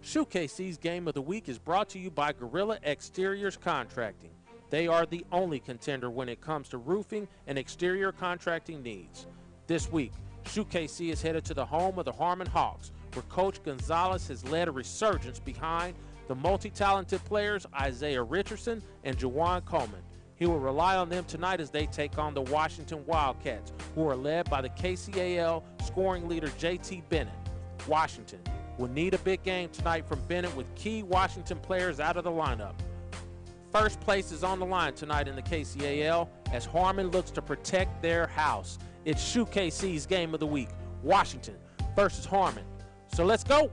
ShoeKC's Game of the Week is brought to you by Gorilla Exteriors Contracting. They are the only contender when it comes to roofing and exterior contracting needs. This week, ShoeKC is headed to the home of the Harmon Hawks, where Coach Gonzalez has led a resurgence behind the multi-talented players Isaiah Richardson and Juwan Coleman. He will rely on them tonight as they take on the Washington Wildcats, who are led by the KCAL scoring leader JT Bennett. Washington will need a big game tonight from Bennett with key Washington players out of the lineup. First place is on the line tonight in the KCAL as Harmon looks to protect their house. It's ShoeKC's Game of the Week, Washington versus Harmon. So let's go.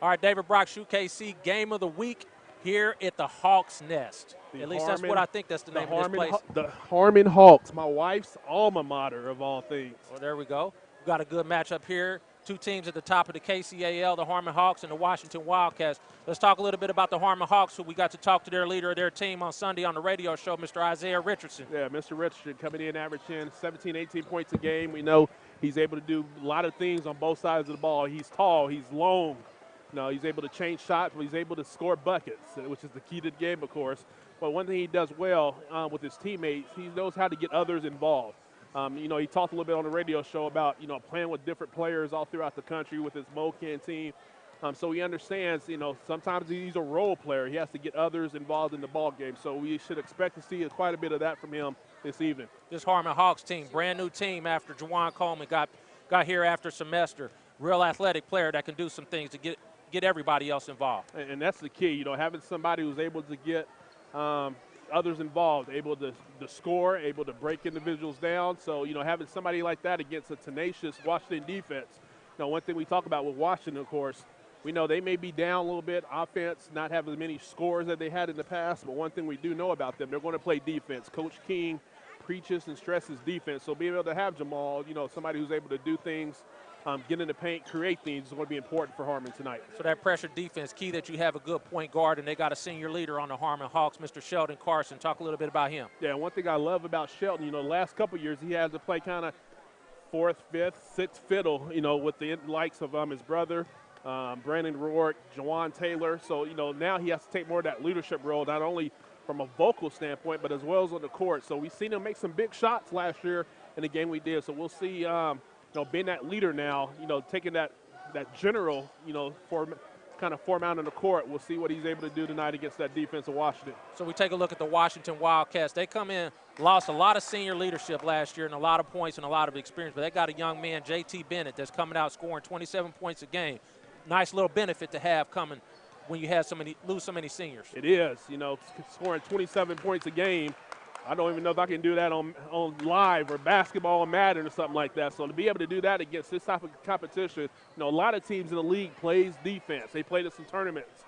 All right, David Brock, ShoeKC Game of the Week here at the Hawks Nest. At least that's what I think that's the name of this place. The Harmon Hawks, my wife's alma mater of all things. Well, there we go. We've got a good matchup here. Two teams at the top of the KCAL, the Harmon Hawks and the Washington Wildcats. Let's talk a little bit about the Harmon Hawks, who we got to talk to their leader of their team on Sunday on the radio show, Mr. Isaiah Richardson. Yeah, Mr. Richardson coming in averaging 17, 18 points a game. We know he's able to do a lot of things on both sides of the ball. He's tall, he's long. No, he's able to change shots, but he's able to score buckets, which is the key to the game, of course. But one thing he does well with his teammates, he knows how to get others involved. He talked a little bit on the radio show about, playing with different players all throughout the country with his MoKan team. So he understands, sometimes he's a role player. He has to get others involved in the ball game. So we should expect to see quite a bit of that from him this evening. This Harmon Hawks team, brand new team after Juwan Coleman got here after semester. Real athletic player that can do some things to get everybody else involved. And that's the key, having somebody who's able to get others involved, able to score, able to break individuals down. So, having somebody like that against a tenacious Washington defense. One thing we talk about with Washington, of course, we know they may be down a little bit, offense, not have as many scores that they had in the past, but one thing we do know about them, they're going to play defense. Coach King preaches and stresses defense. So being able to have Jamal, somebody who's able to do things, get in the paint, create things is going to be important for Harmon tonight. So that pressure defense, key that you have a good point guard, and they got a senior leader on the Harmon Hawks, Mr. Sheldon Carson. Talk a little bit about him. Yeah, one thing I love about Sheldon, the last couple of years he had to play kind of fourth, fifth, sixth fiddle, with the likes of his brother, Brandon Rourke, Jawan Taylor. So, now he has to take more of that leadership role, not only from a vocal standpoint, but as well as on the court. So we've seen him make some big shots last year in the game we did. So we'll see, being that leader now, taking that general, form out on the court. We'll see what he's able to do tonight against that defense of Washington. So we take a look at the Washington Wildcats. They come in, lost a lot of senior leadership last year and a lot of points and a lot of experience, but they got a young man, JT Bennett, that's coming out scoring 27 points a game. Nice little benefit to have coming when you have lose so many seniors. It is, scoring 27 points a game. I don't even know if I can do that on live or basketball or Madden or something like that. So to be able to do that against this type of competition, a lot of teams in the league plays defense. They played at some tournaments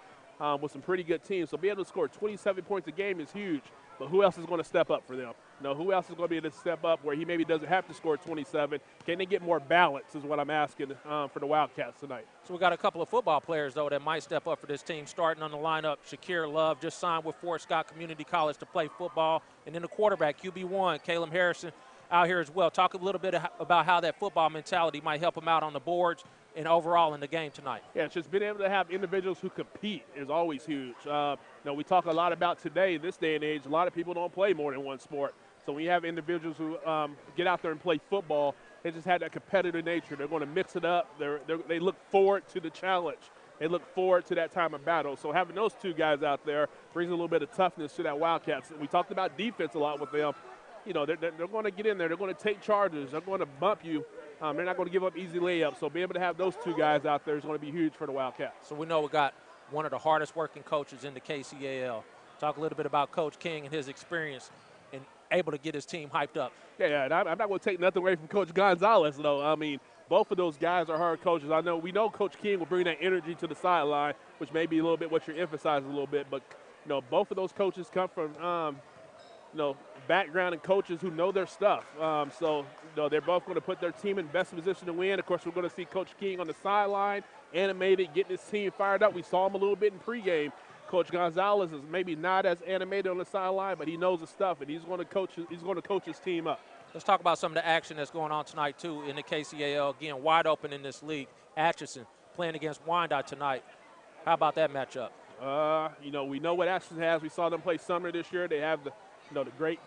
with some pretty good teams. So being able to score 27 points a game is huge. But who else is going to step up for them? Who else is going to be able to step up where he maybe doesn't have to score 27? Can they get more balance is what I'm asking for the Wildcats tonight. So we got a couple of football players, though, that might step up for this team. Starting on the lineup, Shakir Love just signed with Fort Scott Community College to play football. And then the quarterback, QB1, Caleb Harrison, out here as well. Talk a little bit about how that football mentality might help him out on the boards and overall in the game tonight. Yeah, it's just being able to have individuals who compete is always huge. We talk a lot about today, in this day and age, a lot of people don't play more than one sport. So when you have individuals who get out there and play football, they just have that competitive nature. They're going to mix it up. They look forward to the challenge. They look forward to that time of battle. So having those two guys out there brings a little bit of toughness to that Wildcats. We talked about defense a lot with them. They're going to get in there. They're going to take charges. They're going to bump you. They're not going to give up easy layups. So being able to have those two guys out there is going to be huge for the Wildcats. So we know we got one of the hardest working coaches in the KCAL. Talk a little bit about Coach King and his experience and able to get his team hyped up. Yeah, and I'm not going to take nothing away from Coach Gonzalez, though. I mean, both of those guys are hard coaches. We know Coach King will bring that energy to the sideline, which may be a little bit what you're emphasizing a little bit. But, both of those coaches come from, background and coaches who know their stuff. They're both going to put their team in best position to win. Of course, we're going to see Coach King on the sideline, animated, getting his team fired up. We saw him a little bit in pregame. Coach Gonzalez is maybe not as animated on the sideline, but he knows the stuff, and he's going to coach his team up. Let's talk about some of the action that's going on tonight, too, in the KCAL. Again, wide open in this league. Atchison playing against Wyandotte tonight. How about that matchup? You know, we know what Atchison has. We saw them play Sumner this year. They have the great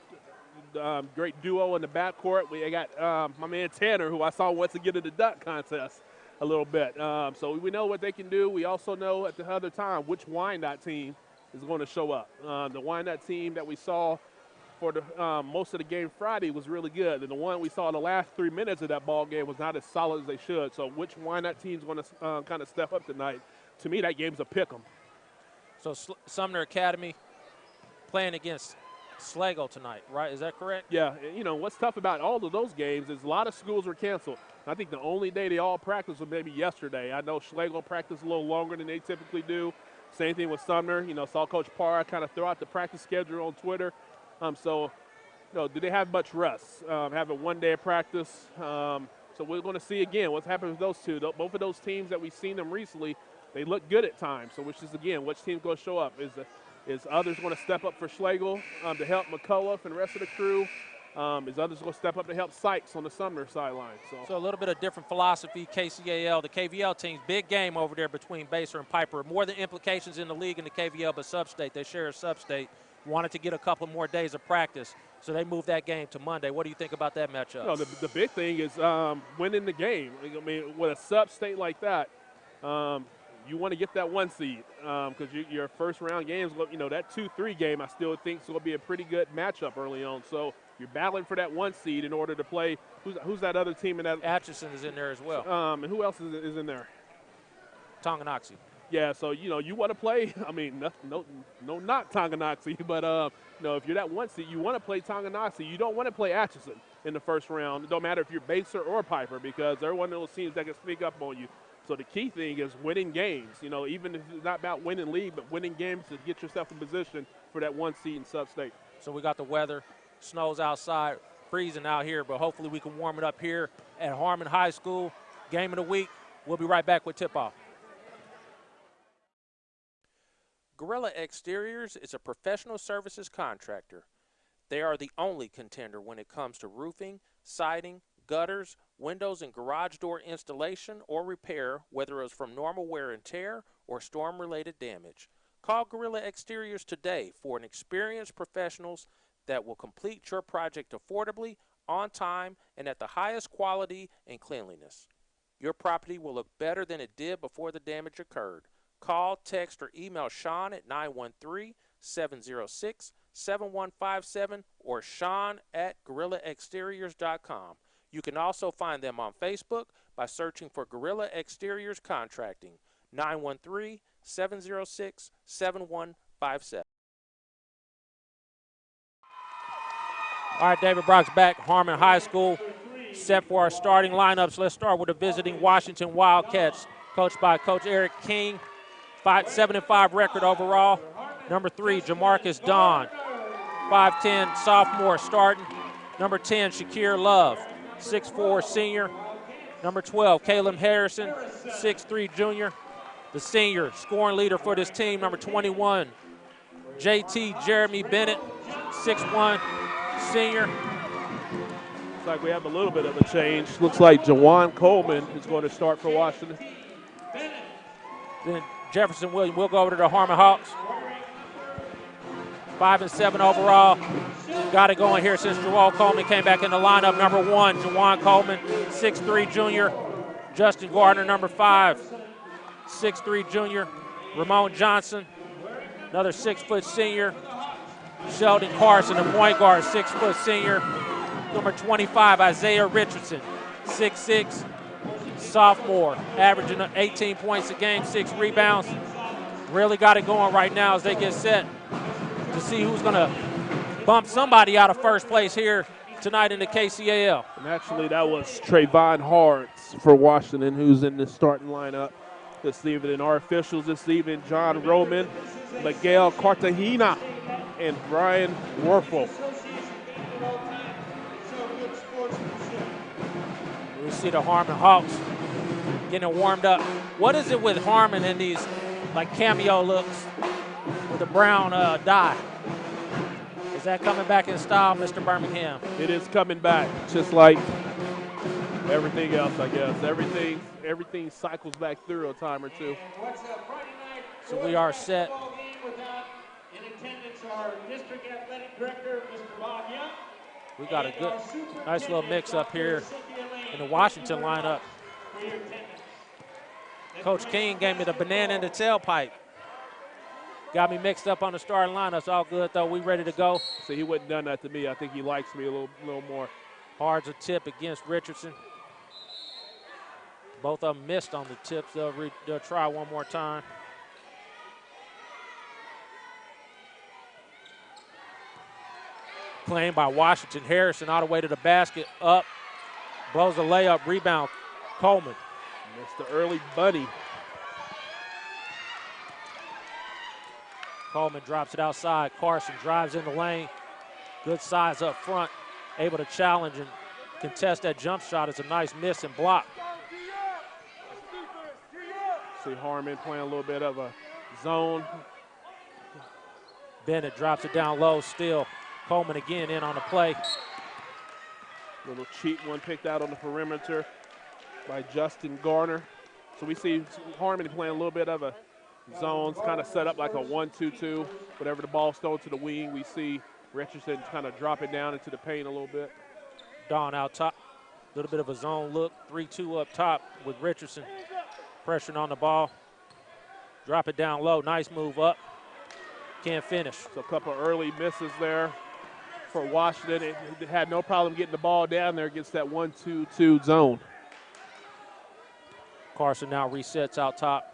duo in the backcourt. We got my man Tanner, who I saw once again in the dunk contest a little bit. So we know what they can do. We also know at the other time which Wyandotte team is going to show up. The Wyandotte team that we saw for the most of the game Friday was really good, and the one we saw in the last 3 minutes of that ball game was not as solid as they should. So which Wyandotte team is going to kind of step up tonight? To me, that game's a pick 'em. So Sumner Academy playing against Sligo tonight, right? Is that correct? Yeah, you know, what's tough about all of those games is a lot of schools were canceled. I think the only day they all practiced was maybe yesterday. I know Schlegel practiced a little longer than they typically do. Same thing with Sumner. You know, saw Coach Parr kind of throw out the practice schedule on Twitter. So, you know, do they have much rest? Having 1 day of practice. So we're going to see again what's happened with those two. Both of those teams that we've seen them recently, they look good at times. So which is, again, which team's going to show up? Is others going to step up for Schlegel to help McCullough and the rest of the crew? Is others going to step up to help Sykes on the Sumner sideline? So a little bit of different philosophy, KCAL. The KVL team's big game over there between Baser and Piper. More than implications in the league and the KVL, but sub-state. They share a sub-state. Wanted to get a couple more days of practice, so they moved that game to Monday. What do you think about that matchup? No, the big thing is winning the game. I mean, with a sub-state like that, you want to get that 1 seed because your first-round games, you know, that 2-3 game I still think is going to be a pretty good matchup early on. So you're battling for that 1 seed in order to play. Who's that other team in that? Atchison is in there as well. And who else is in there? Tonganoxie. Yeah, so, you know, you want to play, I mean, no not Tonganoxie, but, you know, if you're that 1 seed, you want to play Tonganoxie. You don't want to play Atchison in the first round. It don't matter if you're Baser or Piper because they're one of those teams that can sneak up on you. So the key thing is winning games, you know, even if it's not about winning league, but winning games to get yourself in position for that 1 seed in sub-state. So we got the weather, snow's outside, freezing out here, but hopefully we can warm it up here at Harmon High School. Game of the week. We'll be right back with tip-off. Gorilla Exteriors is a professional services contractor. They are the only contender when it comes to roofing, siding, gutters, windows, and garage door installation or repair, whether it's from normal wear and tear or storm-related damage. Call Gorilla Exteriors today for an experienced professionals that will complete your project affordably, on time, and at the highest quality and cleanliness. Your property will look better than it did before the damage occurred. Call, text, or email Sean at 913-706-7157 or Sean@GorillaExteriors.com. You can also find them on Facebook by searching for Gorilla Exteriors Contracting, 913-706-7157. All right, David Brock's back, Harmon High School, set for our starting lineups. Let's start with the visiting Washington Wildcats, coached by Coach Eric King. 7-5 record overall. Number 3, Jamarcus Don, 5'10", sophomore starting. Number 10, Shakir Love, 6'4", senior. Number 12, Caleb Harrison, 6'3", junior. The senior scoring leader for this team, number 21, JT Jeremy Bennett, 6'1", senior. Looks like we have a little bit of a change. Looks like Jawan Coleman is going to start for Washington. Then Jefferson Williams will go over to the Harmon Hawks. 5-7 overall. Got it going here since Joel Coleman came back in the lineup. Number 1, Jawan Coleman, 6'3", junior. Justin Gardner, number 5, 6'3", junior. Ramon Johnson, another 6-foot senior. Sheldon Carson, the point guard, 6-foot senior. Number 25, Isaiah Richardson, 6'6", sophomore, averaging 18 points a game, 6 rebounds. Really got it going right now as they get set to see who's going to bump somebody out of first place here tonight in the KCAL. And actually, that was Trayvon Harts for Washington, who's in the starting lineup this evening. Our officials this evening, John Roman, Miguel Cartagena, and Brian Werfel. We see the Harmon Hawks getting warmed up. What is it with Harmon in these like cameo looks with the brown dye? Is that coming back in style, Mr. Birmingham? It is coming back, just like everything else, I guess. Everything cycles back through a time or two. So we are set. In attendance, our district athletic director, Mr. Bob Young. We got a good, nice little mix up here in the Washington lineup. Coach King gave me the banana in the tailpipe. Got me mixed up on the starting lineup. It's all good, though. We ready to go. So he wouldn't done that to me. I think he likes me a little more. Hard's a tip against Richardson. Both of them missed on the tips. They'll try one more time. Claimed by Washington. Harrison all the way to the basket. Up. Blows the layup. Rebound. Coleman. Missed the early bunny. Coleman drops it outside. Carson drives in the lane. Good size up front. Able to challenge and contest that jump shot. It's a nice miss and block. See Harmon playing a little bit of a zone. Bennett drops it down low still. Coleman again in on the play. Little cheap one picked out on the perimeter by Justin Garner. So we see Harmon playing a little bit of a zones, kind of set up like a 1-2-2. Whenever the ball's thrown to the wing, we see Richardson kind of drop it down into the paint a little bit. Dawn out top. A little bit of a zone look. 3-2 up top with Richardson. Pressuring on the ball. Drop it down low. Nice move up. Can't finish. So a couple early misses there for Washington. It had no problem getting the ball down there against that 1-2-2 zone. Carson now resets out top.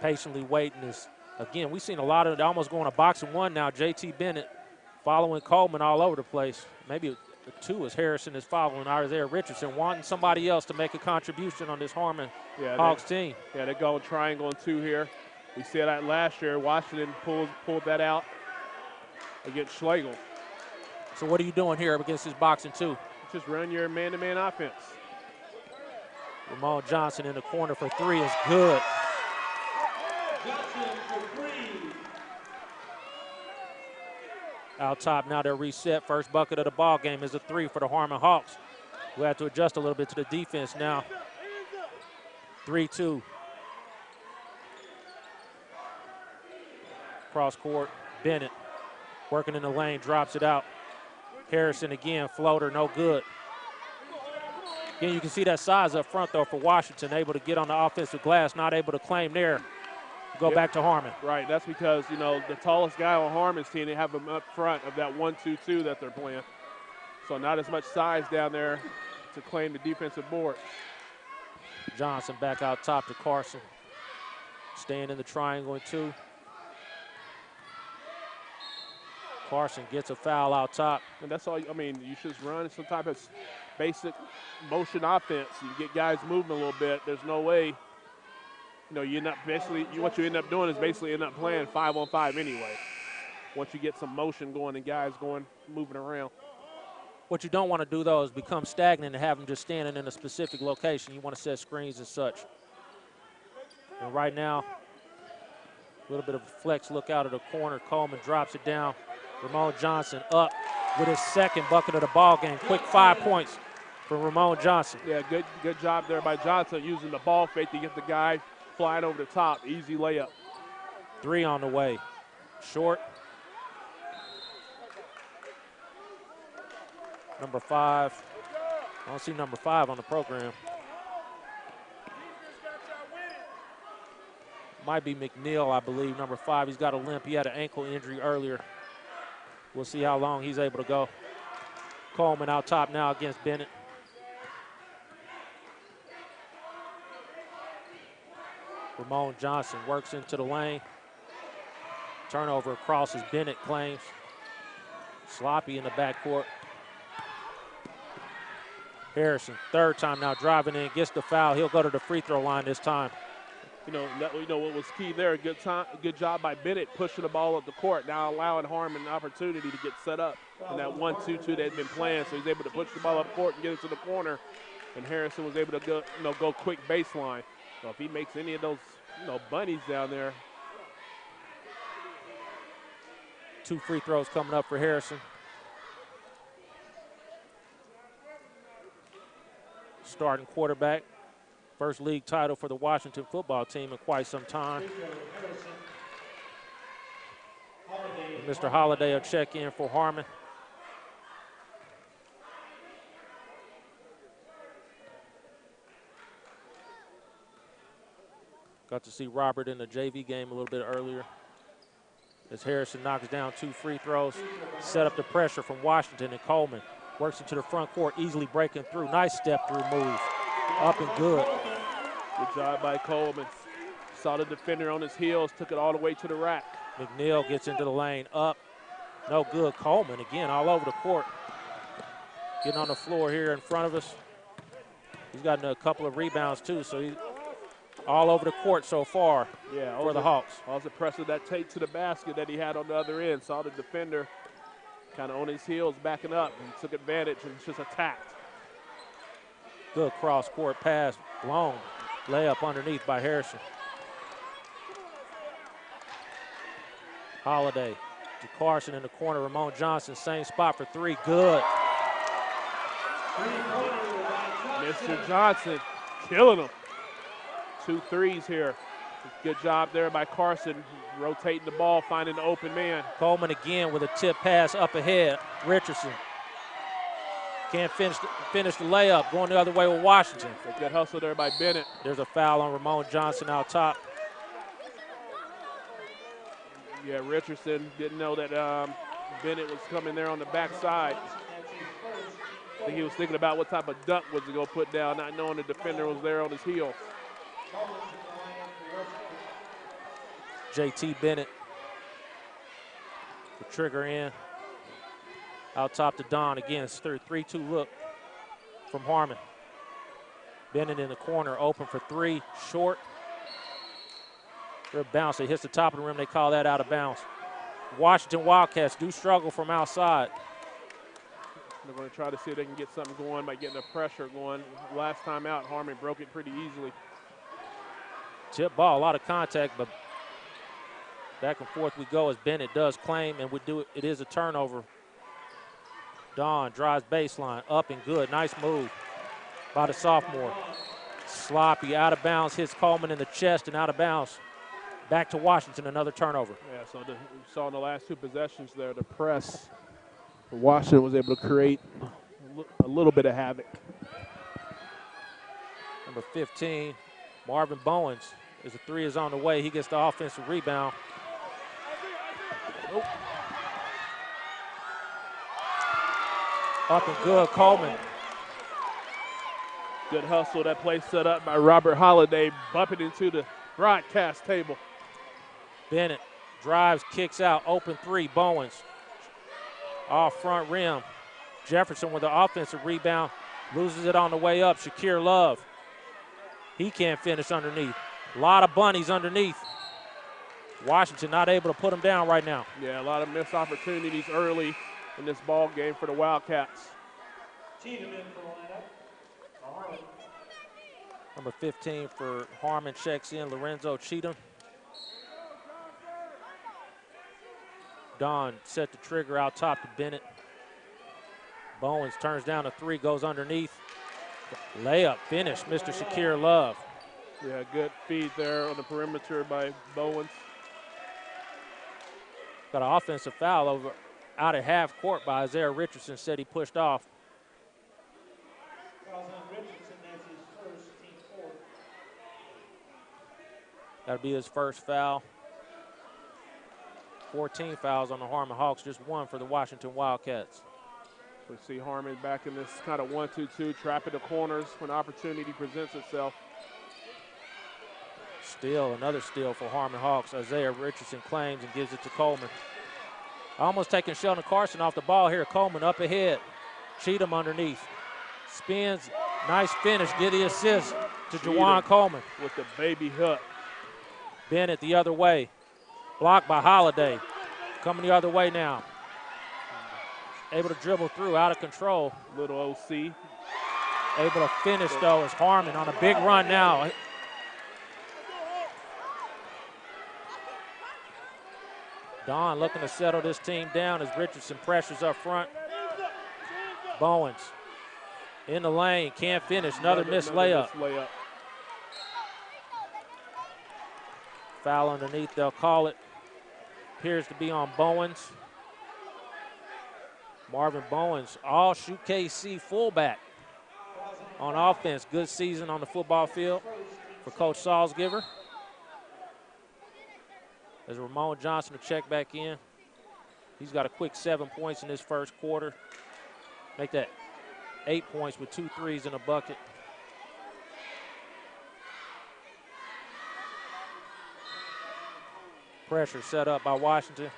Patiently waiting. Again, we've seen a lot of it almost going to boxing one now. JT Bennett following Coleman all over the place. Maybe the two as Harrison is following Isaiah Richardson, wanting somebody else to make a contribution on this Harmon Hawks team. Yeah, they're going triangle and two here. We said that last year. Washington pulled that out against Schlegel. So what are you doing here against this boxing two? Just run your man-to-man offense. Ramon Johnson in the corner for three is good. Out top now they're reset. First bucket of the ball game is a three for the Harmon Hawks. We have to adjust a little bit to the defense now. 3-2. Cross court, Bennett working in the lane, drops it out. Harrison again, floater, no good. Again, you can see that size up front though for Washington, able to get on the offensive glass, not able to claim there. Go back to Harmon. Right, that's because, the tallest guy on Harmon's team, they have him up front of that 1-2-2 that they're playing. So not as much size down there to claim the defensive board. Johnson back out top to Carson. Staying in the triangle in two. Carson gets a foul out top. And that's all, you should just run some type of basic motion offense. You get guys moving a little bit. There's no way, you end up what you end up doing is basically end up playing 5-on-5 anyway. Once you get some motion going and guys moving around. What you don't want to do, though, is become stagnant and have them just standing in a specific location. You want to set screens and such. And right now, a little bit of a flex look out of the corner. Coleman drops it down. Ramon Johnson up with his second bucket of the ball game. Quick 5 points for Ramon Johnson. Yeah, good job there by Johnson using the ball fake to get the guy flying over the top. Easy layup. Three on the way. Short. Number 5. I don't see number 5 on the program. Might be McNeil, I believe, number 5. He's got a limp. He had an ankle injury earlier. We'll see how long he's able to go. Coleman out top now against Bennett. Ramon Johnson works into the lane. Turnover across as Bennett claims. Sloppy in the backcourt. Harrison, third time now driving in, gets the foul. He'll go to the free throw line this time. What was key there, good job by Bennett pushing the ball up the court, now allowing Harmon an opportunity to get set up in that 1-2-2 they'd been playing. So he's able to push the ball up court and get it to the corner, and Harrison was able to go quick baseline. So if he makes any of those bunnies down there. 2 free throws coming up for Harrison. Starting quarterback. First league title for the Washington football team in quite some time. Mr. Holiday will check in for Harmon. Got to see Robert in the JV game a little bit earlier. As Harrison knocks down 2 free throws, set up the pressure from Washington, and Coleman works into the front court, easily breaking through. Nice step through move. Up and good. Good job by Coleman. Saw the defender on his heels, took it all the way to the rack. McNeil gets into the lane, up. No good. Coleman again all over the court. Getting on the floor here in front of us. He's gotten a couple of rebounds too, so he's all over the court so far for the Hawks. Also pressing that tape to the basket that he had on the other end. Saw the defender kind of on his heels backing up and took advantage and just attacked. Good cross-court pass, blown. Layup underneath by Harrison. Holiday to Carson in the corner. Ramon Johnson, same spot for 3. Good. Mr. Johnson killing him. 2 threes here. Good job there by Carson, rotating the ball, finding the open man. Coleman again with a tip pass up ahead. Richardson can't finish the layup, going the other way with Washington. A good hustle there by Bennett. There's a foul on Ramon Johnson out top. Yeah, Richardson didn't know that Bennett was coming there on the backside. I think he was thinking about what type of dunk was he going to put down, not knowing the defender was there on his heel. JT Bennett, the trigger in. Out top to Don again. It's 3-2 look from Harmon. Bennett in the corner, open for 3, short. Good bounce. It hits the top of the rim. They call that out of bounds. Washington Wildcats do struggle from outside. They're going to try to see if they can get something going by getting the pressure going. Last time out, Harmon broke it pretty easily. Tip ball, a lot of contact, but back and forth we go as Bennett does claim, and it is a turnover. Don drives baseline, up and good. Nice move by the sophomore. Sloppy, out of bounds, hits Coleman in the chest and out of bounds. Back to Washington, another turnover. Yeah, so we saw in the last 2 possessions there, the press. Washington was able to create a little bit of havoc. Number 15, Marvin Bowens, as the 3 is on the way. He gets the offensive rebound. Oh. Up and good, Coleman. Good hustle. That play set up by Robert Holiday, bumping into the broadcast table. Bennett drives, kicks out, open 3, Bowens. Off front rim. Jefferson with the offensive rebound, loses it on the way up. Shakir Love. He can't finish underneath. A lot of bunnies underneath. Washington not able to put them down right now. Yeah, a lot of missed opportunities early in this ball game for the Wildcats. Number 15 for Harmon checks in, Lorenzo Cheatham. Don set the trigger out top to Bennett. Bowens turns down a 3, goes underneath. Layup, finish, Mr. Shakir Love. Yeah, good feed there on the perimeter by Bowens. Got an offensive foul over out at half court by Isaiah Richardson, said he pushed off. That'll be his first foul. 14 fouls on the Harmon Hawks, just 1 for the Washington Wildcats. We see Harmon back in this kind of 1-2-2, trapping the corners when opportunity presents itself. Steal, another steal for Harmon Hawks. Isaiah Richardson claims and gives it to Coleman. Almost taking Sheldon Carson off the ball here. Coleman up ahead. Cheatham underneath. Spins, nice finish, get the assist to Jawan Coleman. With the baby hook. Bennett the other way. Blocked by Holiday. Coming the other way now. Able to dribble through, out of control. Little OC. Able to finish, though, is Harmon on a big run now. Don looking to settle this team down as Richardson pressures up front. Bowens in the lane, can't finish. Another missed layup. Foul underneath, they'll call it. Appears to be on Bowens. Marvin Bowens, all shoot KC fullback on offense. Good season on the football field for Coach Salzgiver. As Ramon Johnson will check back in. He's got a quick 7 points in his first quarter. Make that 8 points with 2 threes in a bucket. Pressure set up by Washington.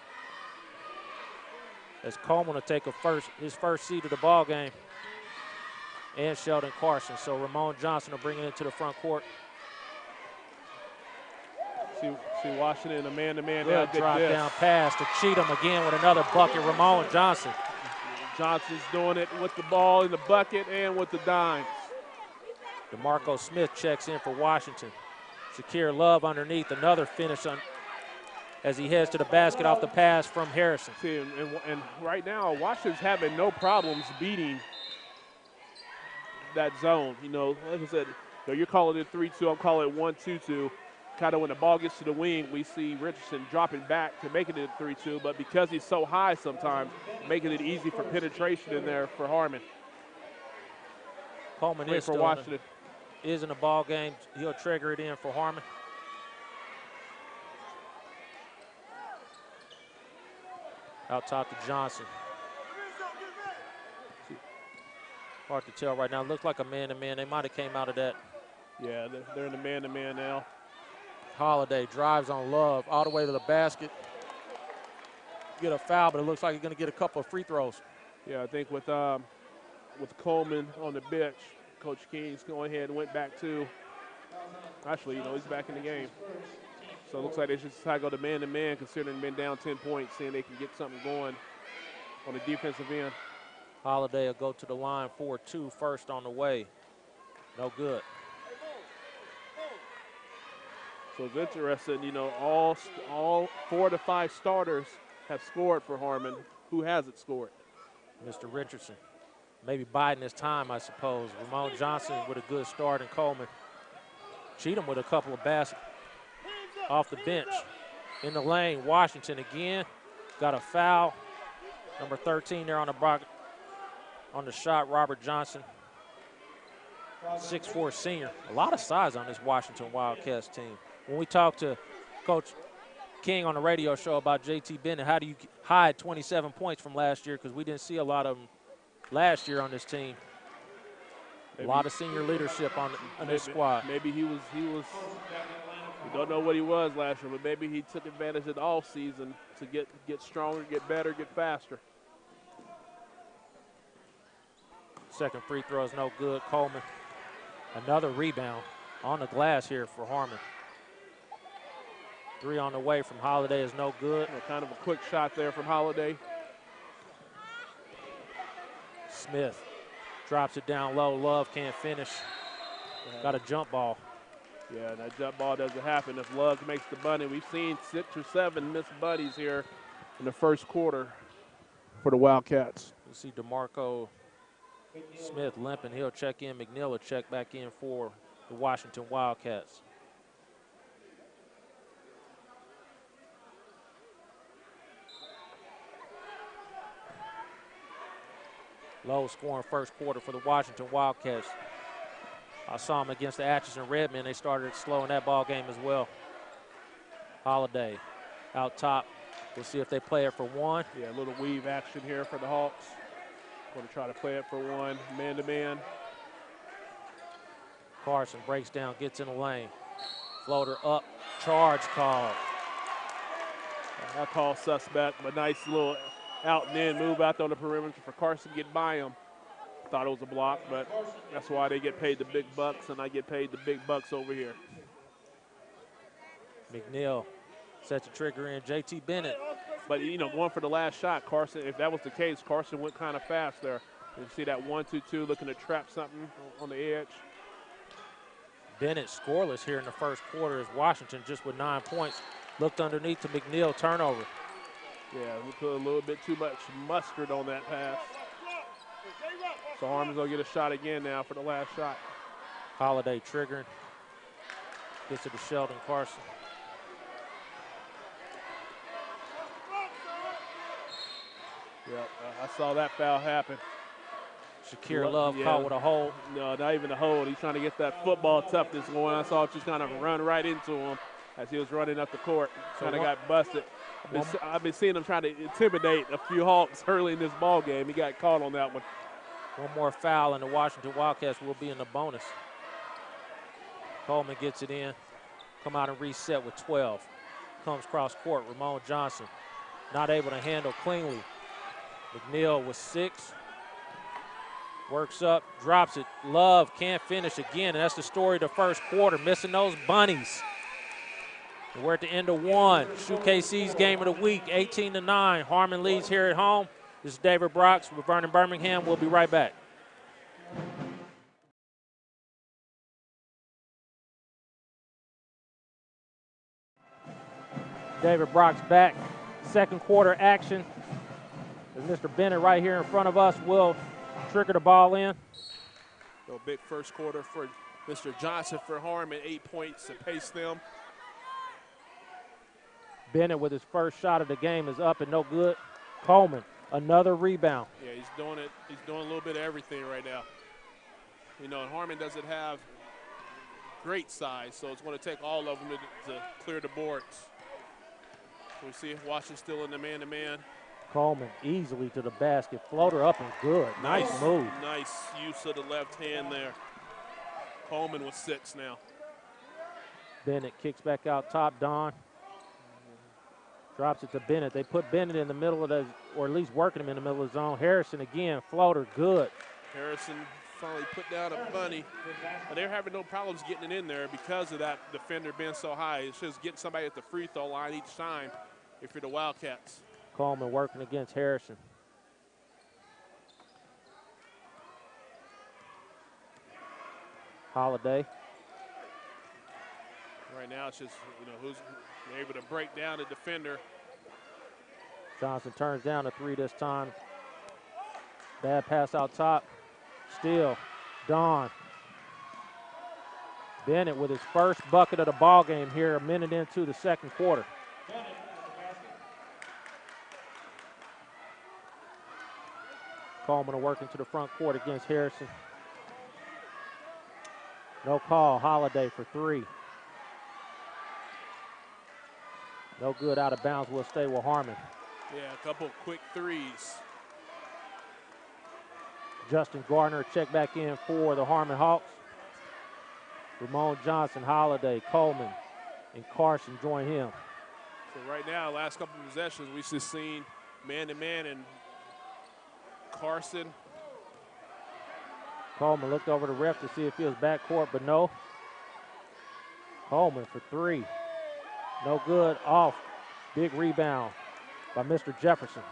As Coleman will take his first seat of the ball game. And Sheldon Carson. So Ramon Johnson will bring it into the front court. See Washington in a man-to-man. Good drop down pass to Cheatham again with another bucket. Ramon Johnson. Johnson's doing it with the ball in the bucket and with the dimes. DeMarco Smith checks in for Washington. Shakir Love underneath, another finish as he heads to the basket off the pass from Harrison. See, and right now, Washington's having no problems beating that zone. You know, like I said, you're calling it 3-2, I'm calling it 1-2-2. Kind of when the ball gets to the wing, we see Richardson dropping back to making it 3-2, but because he's so high sometimes, making it easy for penetration in there for Harmon. Coleman is for Washington. Is in the ball game. He'll trigger it in for Harmon. Out top to Johnson. Hard to tell right now. Looks like a man-to-man. They might have came out of that. Yeah, they're in the man-to-man now. Holiday drives on Love all the way to the basket. Get a foul, but it looks like he's going to get a couple of free throws. Yeah, I think with Coleman on the bench, Coach King's going ahead and went back to. Actually, you know, he's back in the game. So it looks like they should decide to go to man-to-man, considering they've been down 10 points, seeing they can get something going on the defensive end. Holiday will go to the line 4-2 first on the way. No good. So it's interesting, you know, all 4 to 5 starters have scored for Harmon. Who hasn't scored? Mr. Richardson. Maybe biding his time, I suppose. Ramon Johnson with a good start in Coleman. Cheatham with a couple of baskets off the bench. In the lane, Washington again. Got a foul. Number 13 there on the shot, Robert Johnson. 6'4" senior. A lot of size on this Washington Wildcats team. When we talked to Coach King on the radio show about JT Bennett, how do you hide 27 points from last year? Because we didn't see a lot of them last year on this team. Maybe, a lot of senior leadership on this squad. Maybe he was. We don't know what he was last year, but maybe he took advantage of the off season to get stronger, get better, get faster. Second free throw is no good. Coleman, another rebound on the glass here for Harmon. 3 on the way from Holiday is no good. Kind of a quick shot there from Holiday. Smith drops it down low. Love can't finish. Got a jump ball. Yeah, and that jump ball doesn't happen if Love makes the bunny. We've seen 6 or 7 missed buddies here in the first quarter for the Wildcats. You see DeMarco Smith limping. He'll check in. McNeil will check back in for the Washington Wildcats. Low scoring first quarter for the Washington Wildcats. I saw them against the Atchison Redmen. They started slowing that ball game as well. Holiday out top. We'll see if they play it for 1. Yeah, a little weave action here for the Hawks. Going to try to play it for 1, man-to-man. Carson breaks down, gets in the lane. Floater up, charge call. That call suspect, but nice little out and in move out on the perimeter for Carson to get by him. Thought it was a block, but that's why they get paid the big bucks, and I get paid the big bucks over here. McNeil sets the trigger in. JT Bennett. But, you know, going for the last shot, Carson, if that was the case, Carson went kind of fast there. You see that 1-2-2 looking to trap something on the edge. Bennett scoreless here in the first quarter as Washington just with 9 points. Looked underneath to McNeil, turnover. Yeah, we put a little bit too much mustard on that pass. So Harmon's going to get a shot again now for the last shot. Holiday triggering. Gets it to Sheldon Carson. Yep, I saw that foul happen. Shakir Love caught with a hold. No, not even a hold. He's trying to get that football toughness going. I saw him just kind of run right into him as he was running up the court. Kind of got busted. I've been seeing him trying to intimidate a few Hawks early in this ball game. He got caught on that one. One more foul, and the Washington Wildcats will be in the bonus. Coleman gets it in. Come out and reset with 12. Comes cross court. Ramon Johnson not able to handle cleanly. McNeil with 6. Works up, drops it. Love can't finish again, and that's the story of the first quarter, missing those bunnies. And we're at the end of 1. Shoe KC's game of the week, 18-9. Harmon leads here at home. This is David Brox with Vernon Birmingham. We'll be right back. David Brox back. Second quarter action. As Mr. Bennett right here in front of us will trigger the ball in. So big first quarter for Mr. Johnson for Harmon, 8 points to pace them. Bennett with his first shot of the game is up and no good. Coleman, another rebound. Yeah, he's doing it. He's doing a little bit of everything right now. You know, and Harmon doesn't have great size, so it's going to take all of them to clear the boards. We see Washington still in the man-to-man. Coleman easily to the basket. Floater up and good. Nice move. Nice use of the left hand there. Coleman with 6 now. Bennett kicks back out top. Don drops it to Bennett. They put Bennett in the middle of the, or at least working him in the middle of the zone. Harrison again, floater, good. Harrison finally put down a bunny. And they're having no problems getting it in there because of that defender being so high. It's just getting somebody at the free throw line each time if you're the Wildcats. Coleman working against Harrison. Holiday. Right now it's just, you know, who's able to break down the defender. Johnson turns down a 3 this time. Bad pass out top. Still, Don. Bennett with his first bucket of the ball game here, a minute into the second quarter. Coleman working to the front court against Harrison. No call. Holiday for 3. No good, out of bounds. Will stay with Harmon. Yeah, a couple quick threes. Justin Gardner check back in for the Harmon Hawks. Ramon Johnson, Holiday, Coleman, and Carson join him. So right now, last couple of possessions, we've just seen man-to-man and Carson. Coleman looked over the ref to see if he was backcourt, but no. Coleman for 3. No good, off. Big rebound by Mr. Jefferson.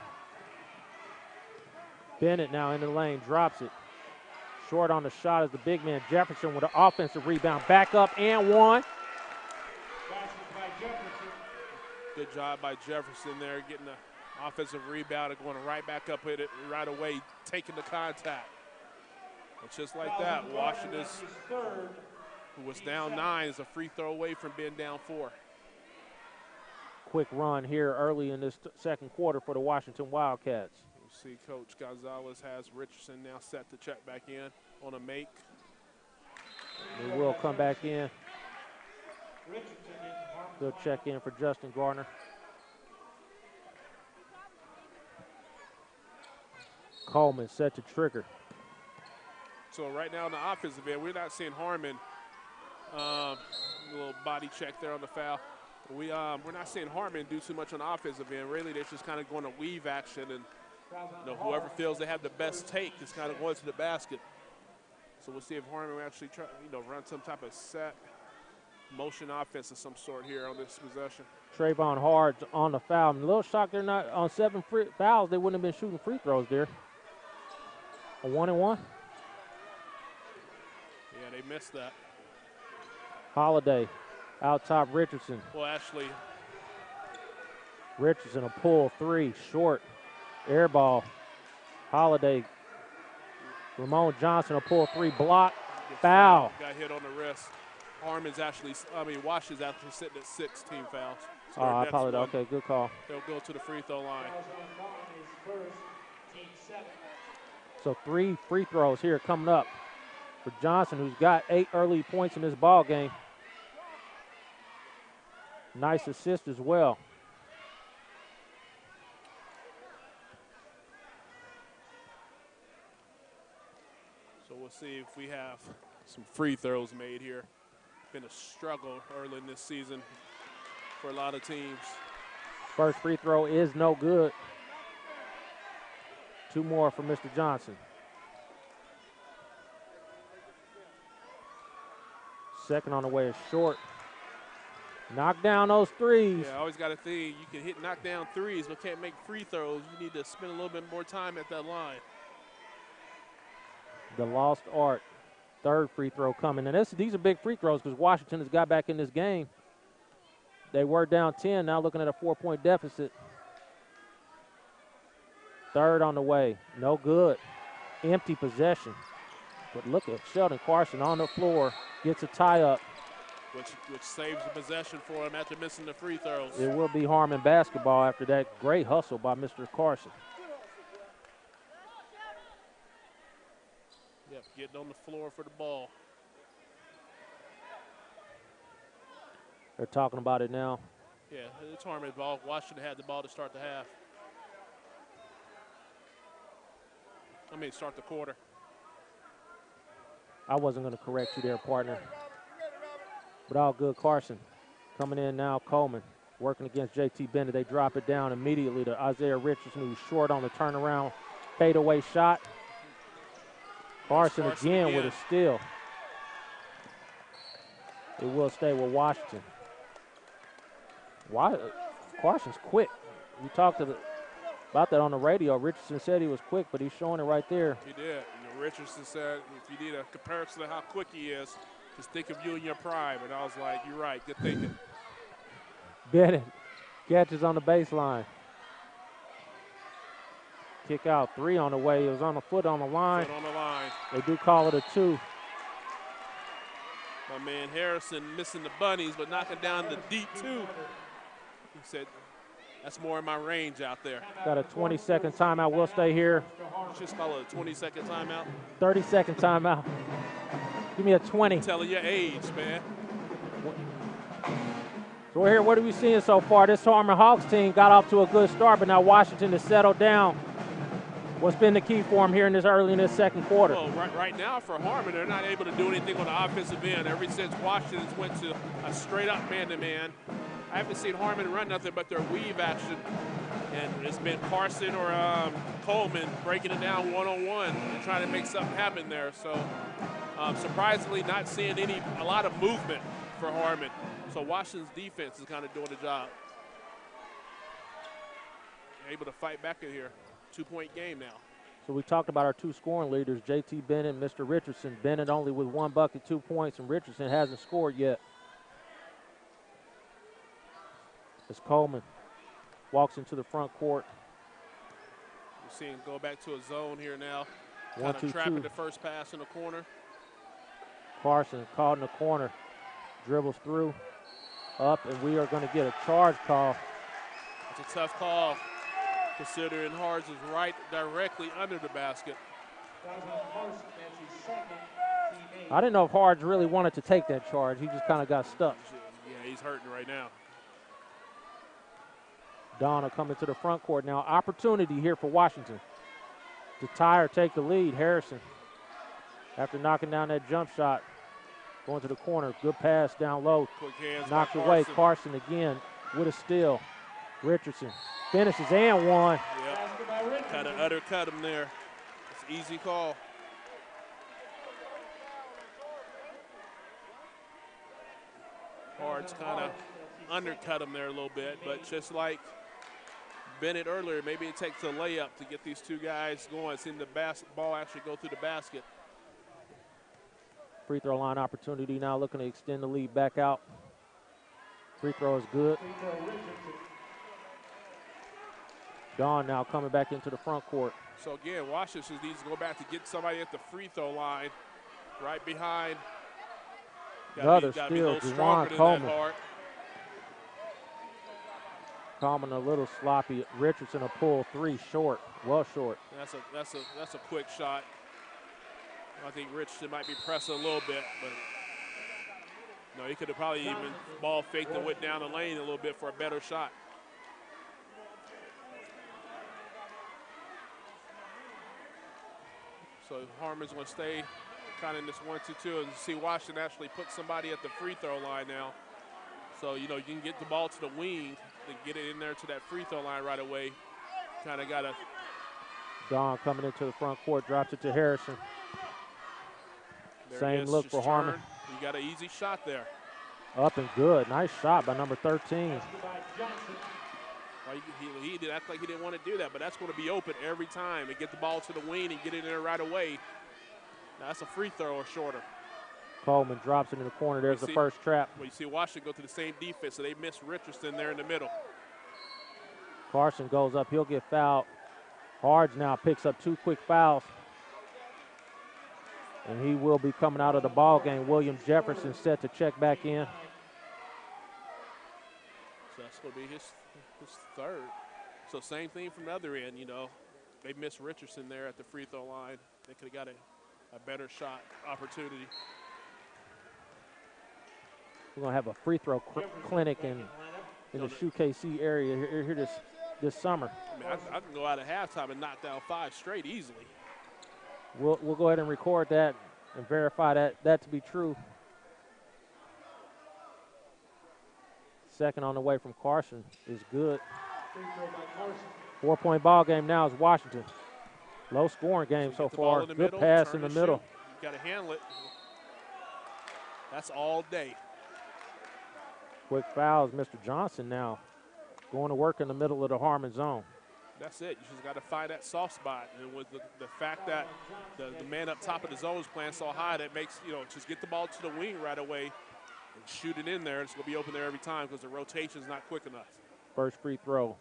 Bennett now in the lane, drops it. Short on the shot is the big man Jefferson with an offensive rebound. Back up and 1. Good job by Jefferson there, getting the offensive rebound and going right back up with it right away, taking the contact. And just like that, Washington's, who was down 9, is a free throw away from being down 4. Quick run here early in this second quarter for the Washington Wildcats. You see Coach Gonzalez has Richardson now set to check back in on a make. He will come back in. He'll check in for Justin Gardner. Coleman set to trigger. So right now in the offensive end, we're not seeing Harmon. A little body check there on the foul. We're not seeing Harmon do too much on the offensive end. Really, they're just kind of going to weave action, and you know, whoever feels they have the best take is kind of going to the basket. So we'll see if Harmon will actually try, run some type of set motion offense of some sort here on this possession. Trayvon Hard's on the foul. I'm a little shocked they're not on 7 fouls. They wouldn't have been shooting free throws there. A 1-and-1. Yeah, they missed that. Holiday out top Richardson. Well, actually, Richardson, a pull three, short, air ball. Holiday. Ramon Johnson, a pull three, block, foul. Got hit on the wrist. Wash is actually sitting at 6 team fouls. So I apologize. Okay, good call. They'll go to the free throw line. So 3 free throws here coming up for Johnson, who's got 8 early points in this ball game. Nice assist as well. So we'll see if we have some free throws made here. Been a struggle early in this season for a lot of teams. First free throw is no good. 2 more for Mr. Johnson. Second on the way is short. Knock down those threes. Yeah, I always got a thing. You can knock down threes, but can't make free throws. You need to spend a little bit more time at that line. The lost art. Third free throw coming. And these are big free throws because Washington has got back in this game. They were down 10, now looking at a 4-point deficit. Third on the way. No good. Empty possession. But look at Sheldon Carson on the floor. Gets a tie-up. Which saves the possession for him after missing the free throws. It will be Harmon basketball after that great hustle by Mr. Carson. Yep, getting on the floor for the ball. They're talking about it now. Yeah, it's Harmon's ball. Washington had the ball to start the half. Start the quarter. I wasn't going to correct you there, partner. But all good. Carson coming in now. Coleman working against J.T. Bennett. They drop it down immediately to Isaiah Richardson, who's short on the turnaround fadeaway shot. Carson again with a steal. It will stay with Washington. Carson's quick. We talked about that on the radio. Richardson said he was quick, but he's showing it right there. He did. Richardson said if you need a comparison to how quick he is, just think of you in your prime. And I was like, you're right. Good thinking. Bennett catches on the baseline. Kick out 3 on the way. It was on the foot on the line. Foot on the line. They do call it a 2. My man Harrison missing the bunnies, but knocking down the deep 2. He said, that's more in my range out there. Got a 20-second timeout. We'll stay here. Just call it a 20-second timeout. 30-second timeout. Give me a 20. Telling your age, man. So we're here. What are we seeing so far? This Harmon Hawks team got off to a good start, but now Washington has settled down. What's been the key for them here in this second quarter? Well, right now for Harmon, they're not able to do anything on the offensive end. Ever since Washington's went to a straight-up man-to-man, I haven't seen Harmon run nothing but their weave action. And it's been Carson or Coleman breaking it down one-on-one and trying to make something happen there. So surprisingly not seeing a lot of movement for Harmon. So Washington's defense is kind of doing the job. Able to fight back in here. 2-point game now. So we talked about our 2 scoring leaders, J.T. Bennett and Mr. Richardson. Bennett only with 1 bucket, 2 points, and Richardson hasn't scored yet. As Coleman walks into the front court. We're seeing go back to a zone here now. 1, 2, trapping 2. the first pass in the corner. Carson caught in the corner. Dribbles through. Up, and we are going to get a charge call. It's a tough call, considering Hards is right directly under the basket. I didn't know if Hards really wanted to take that charge. He just kind of got stuck. Yeah, he's hurting right now. Donna coming to the front court now. Opportunity here for Washington to tie or take the lead. Harrison, after knocking down that jump shot, going to the corner. Good pass down low. Quick hands. Knocked away. Carson again with a steal. Richardson finishes and one. Yep. Kind of undercut him there. It's an easy call. Hards kind of undercut him there a little bit, but just like Bennett earlier, maybe it takes a layup to get these 2 guys going. Seeing the ball actually go through the basket. Free throw line opportunity now, looking to extend the lead back out. Free throw is good. Dawn now coming back into the front court. So again, Washington needs to go back to get somebody at the free throw line, right behind. Another steal, Juwan Coleman. Coleman a little sloppy. Richardson a pull three short, well short. That's a quick shot. I think Richardson might be pressing a little bit, but no, he could have probably even ball faked and went down the lane a little bit for a better shot. So Harmon's going to stay kind of in this 1-2-2 and see Washington actually put somebody at the free throw line now. So, you know, you can get the ball to the wing to get it in there to that free throw line right away. Kind of got to. Dawn coming into the front court, drops it to Harrison. Same look for Harmon. You got an easy shot there. Up and good. Nice shot by number 13. Well, he did act like he didn't want to do that, but that's going to be open every time. And get the ball to the wing and get it in there right away. Now that's a free throw or shorter. Coleman drops it in the corner. There's the first trap. Well, you see Washington go to the same defense, so they miss Richardson there in the middle. Carson goes up. He'll get fouled. Hards now picks up 2 quick fouls. And he will be coming out of the ball game. William Jefferson set to check back in. So that's going to be his third. So same thing from the other end, you know. They missed Richardson there at the free throw line. They could have got a better shot opportunity. We're going to have a free throw clinic in the KC area here this summer. I mean, I can go out at halftime and knock down 5 straight easily. We'll go ahead and record that and verify that to be true. Second on the way from Carson is good. 4-point ball game now is Washington. Low scoring game so far. Good pass in the middle. You got to handle it. That's all day. Quick fouls, Mr. Johnson now going to work in the middle of the Harmon zone. That's it. You just got to find that soft spot. And with the fact that the man up top of the zone is playing so high, that makes, you know, just get the ball to the wing right away and shoot it in there. It's going to be open there every time because the rotation is not quick enough. First free throw.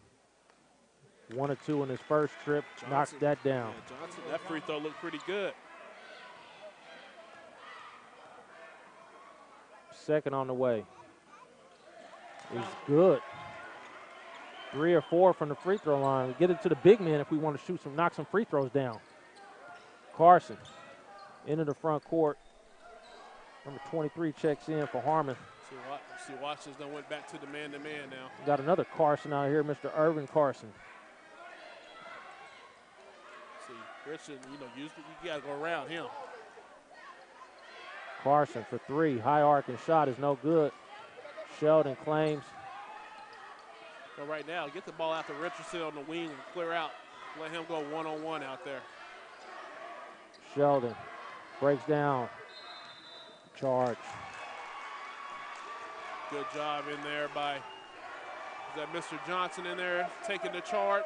1 or 2 in his first trip. Johnson knocks that down. Yeah, Johnson, that free throw looked pretty good. Second on the way. He's good. 3 or 4 from the free throw line. We get it to the big man if we want to knock some free throws down. Carson into the front court. Number 23 checks in for Harmon. See, Washington went back to the man-to-man now. Got another Carson out here, Mr. Irvin Carson. See, Richardson, you know, you got to go around him. Carson for 3. High arcing shot is no good. Sheldon claims. So right now, get the ball out to Richardson on the wing and clear out. Let him go one-on-one out there. Sheldon breaks down. Charge. Good job in there by, is that Mr. Johnson in there taking the charge?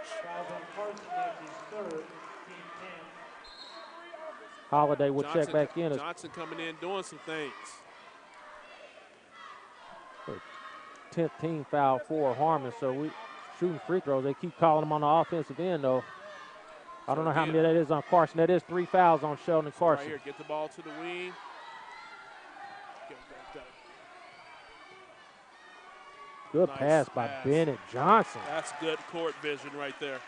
Holiday will check back in. Johnson coming in doing some things. 10th team foul for Harmon, so we shooting free throws. They keep calling them on the offensive end, though. I don't know how many that is on Carson. That is 3 fouls on Sheldon Carson. Right here, get the ball to the wing. Good pass by Bennett Johnson. That's good court vision right there.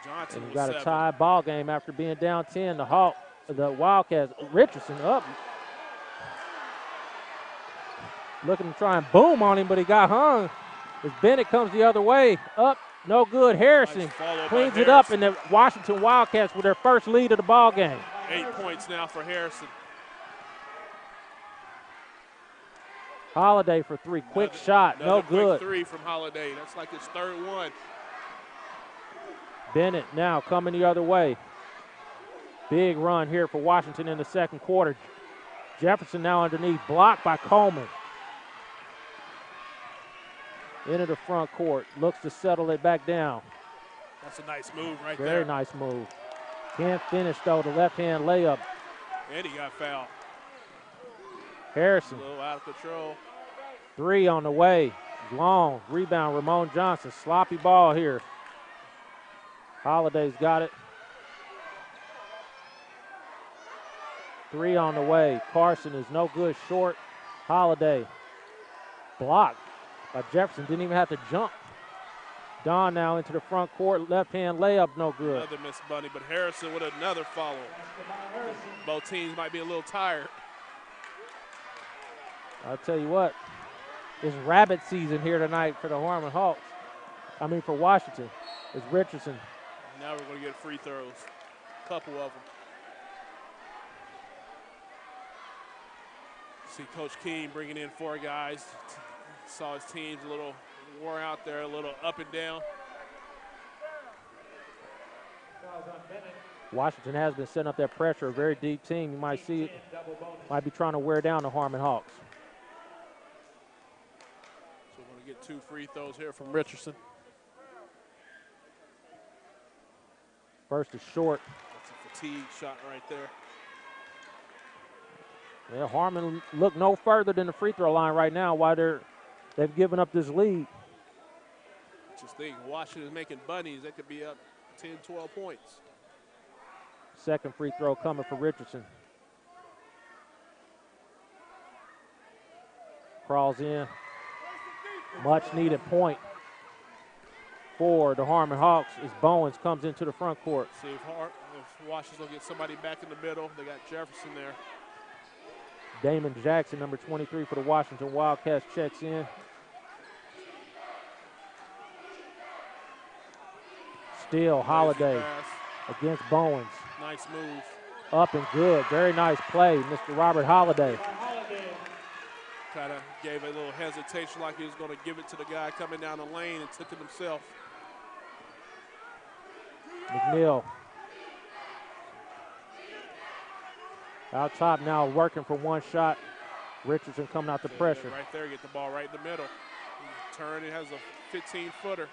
Johnson and we got a tie ball game after being down 10. The Wildcats. Richardson up. Looking to try and boom on him, but he got hung. As Bennett comes the other way. Up, no good. Harrison cleans it up, and the Washington Wildcats with their first lead of the ball game. 8 points now for Harrison. Holiday for 3. Quick shot, no good. Quick 3 from Holiday. That's like his third one. Bennett now coming the other way. Big run here for Washington in the second quarter. Jefferson now underneath, blocked by Coleman. Into the front court, looks to settle it back down. That's a nice move right there. Very nice move. Can't finish, though, the left-hand layup. And he got fouled. Harrison. A little out of control. 3 on the way. Long rebound, Ramon Johnson. Sloppy ball here. Holiday's got it. 3 on the way. Carson is no good short. Holiday blocked by Jefferson. Didn't even have to jump. Don now into the front court. Left-hand layup, no good. Another miss, Bunny, but Harrison with another follow. Both teams might be a little tired. I'll tell you what, it's rabbit season here tonight for the Harmon Hawks. For Washington. It's Richardson. Now we're going to get free throws. A couple of them. See Coach King bringing in 4 guys. Saw his teams a little wore out there, a little up and down. Washington has been setting up that pressure, a very deep team. You might see it, might be trying to wear down the Harmon Hawks. So we're going to get 2 free throws here from Richardson. First is short. That's a fatigue shot right there. Yeah, Harmon look no further than the free throw line right now while they've given up this lead. Just think, Washington's making bunnies. They could be up 10, 12 points. Second free throw coming for Richardson. Crawls in. Much needed point for the Harmon Hawks as Bowens comes into the front court. See if Washington will get somebody back in the middle. They got Jefferson there. Damon Jackson, number 23 for the Washington Wildcats, checks in. Still Holiday against Bowens. Nice move. Up and good. Very nice play, Mr. Robert Holiday. Kind of gave a little hesitation like he was going to give it to the guy coming down the lane and took it himself. McNeil. Out top now, working for one shot. Richardson coming out the pressure. Right there, get the ball right in the middle. Turn, it has a 15-footer.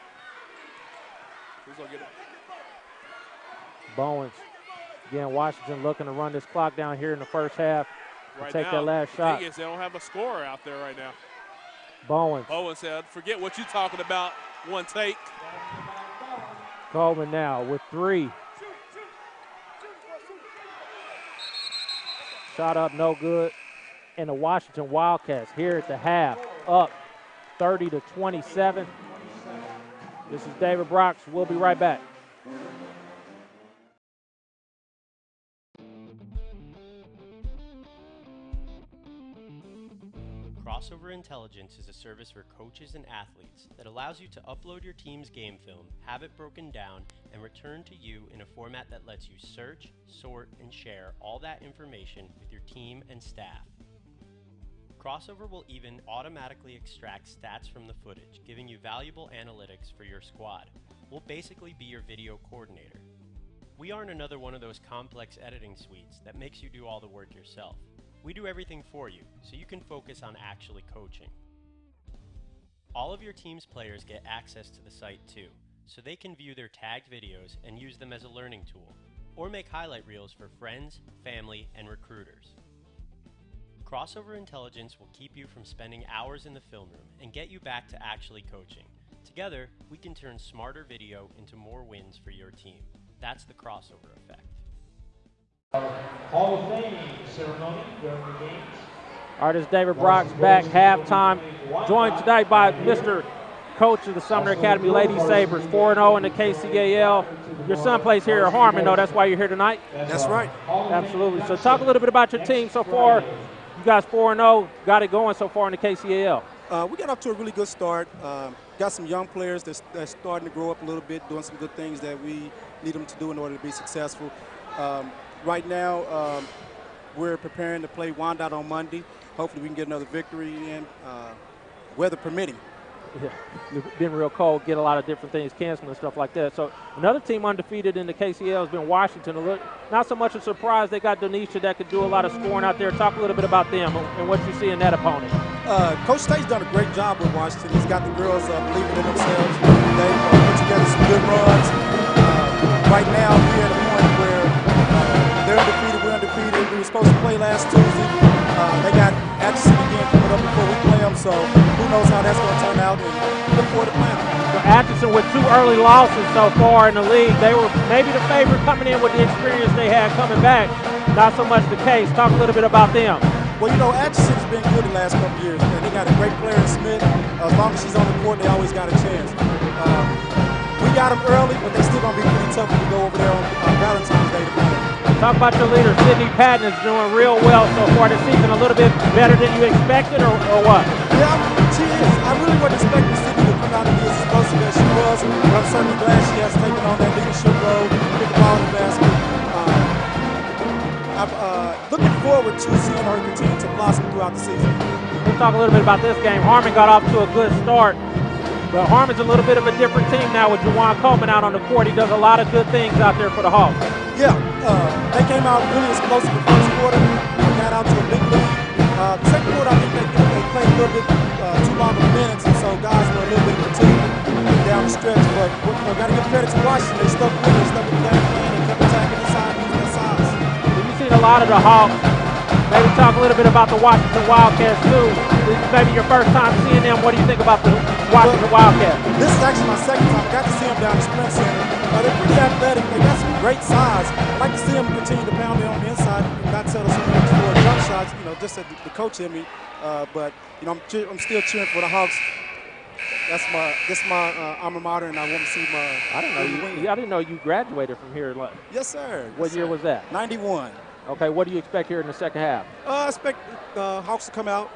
He's going to get it. Bowens. Again, Washington looking to run this clock down here in the first half. Right take now, that last shot. The thing is, they don't have a scorer out there right now. Bowens. Bowens said, forget what you're talking about, one take. Coleman now with 3. Shot up, no good. And the Washington Wildcats here at the half, up 30-27. This is David Brox. We'll be right back. Crossover Intelligence is a service for coaches and athletes that allows you to upload your team's game film, have it broken down, and return to you in a format that lets you search, sort, and share all that information with your team and staff. Crossover will even automatically extract stats from the footage, giving you valuable analytics for your squad. We'll basically be your video coordinator. We aren't another one of those complex editing suites that makes you do all the work yourself. We do everything for you, so you can focus on actually coaching. All of your team's players get access to the site too, so they can view their tagged videos and use them as a learning tool, or make highlight reels for friends, family, and recruiters. Crossover Intelligence will keep you from spending hours in the film room and get you back to actually coaching. Together, we can turn smarter video into more wins for your team. That's the crossover effect. Hall of Fame ceremony during the games. All right, it's David Brox back, halftime. Joined tonight by Mr. Coach of the Sumner Academy Lady Sabres, 4-0 in the KCAL. Your son plays here at Harmon, though. That's why you're here tonight? That's right. Absolutely. So talk a little bit about your team so far. You guys 4-0, got it going so far in the KCAL. We got off to a really good start. Got some young players that's starting to grow up a little bit, doing some good things that we need them to do in order to be successful. Right now, we're preparing to play Wyandotte on Monday. Hopefully we can get another victory in, weather permitting. Yeah, it's been real cold, get a lot of different things canceled and stuff like that. So another team undefeated in the KCL has been Washington. Not so much a surprise they got Donisha that could do a lot of scoring out there. Talk a little bit about them and what you see in that opponent. Coach State's done a great job with Washington. He's got the girls believing in themselves. They've put together some good runs. Right now we're at a point where they're undefeated, we're undefeated. We were supposed to play last Tuesday. They got Atchison again coming up before we play them, so who knows how that's going to turn out. Richardson with 2 early losses so far in the league. They were maybe the favorite coming in with the experience they had coming back. Not so much the case. Talk a little bit about them. Well, you know, Atchison's been good the last couple of years, and they got a great player in Smith. As long as she's on the court, they always got a chance. We got them early, but they still going to be pretty tough when we go over there on Valentine's Day tomorrow. Talk about your leader. Sydney Patton is doing real well so far this season. A little bit better than you expected, or what? Yeah, she is. I really wasn't expecting Sydney to come out and be as explosive as she was, but I'm certainly glad she has taken on that leadership role, pick the ball in the basket. I'm looking forward to seeing her continue to blossom throughout the season. Let's talk a little bit about this game. Harmon got off to a good start, but Harmon's a little bit of a different team now with Juwan Coleman out on the court. He does a lot of good things out there for the Hawks. Yeah, they came out really explosive the first quarter, got out to a big lead. The second quarter, I think they played a little bit too long of minutes, and so guys were a little bit fatigued down the stretch. But got to give credit to Washington. They stuck with it, they stuck with the game plan, and kept attacking inside, using their size. You've seen a lot of the Hawks. Maybe talk a little bit about the Washington Wildcats too. This is maybe your first time seeing them. What do you think about the Washington Wildcats? This is actually my second time. I got to see them down the Sprint Center. They're pretty athletic. They got some great size. I'd like to see them continue to pound it on the inside and not settle so much for jump shots. You know, just the coach in me. But you know, I'm still cheering for the Hawks. This is my alma mater, and I want to see my. I didn't know you graduated from here. Yes, sir. What year was that? 91. Okay, what do you expect here in the second half? I expect Hawks to come out,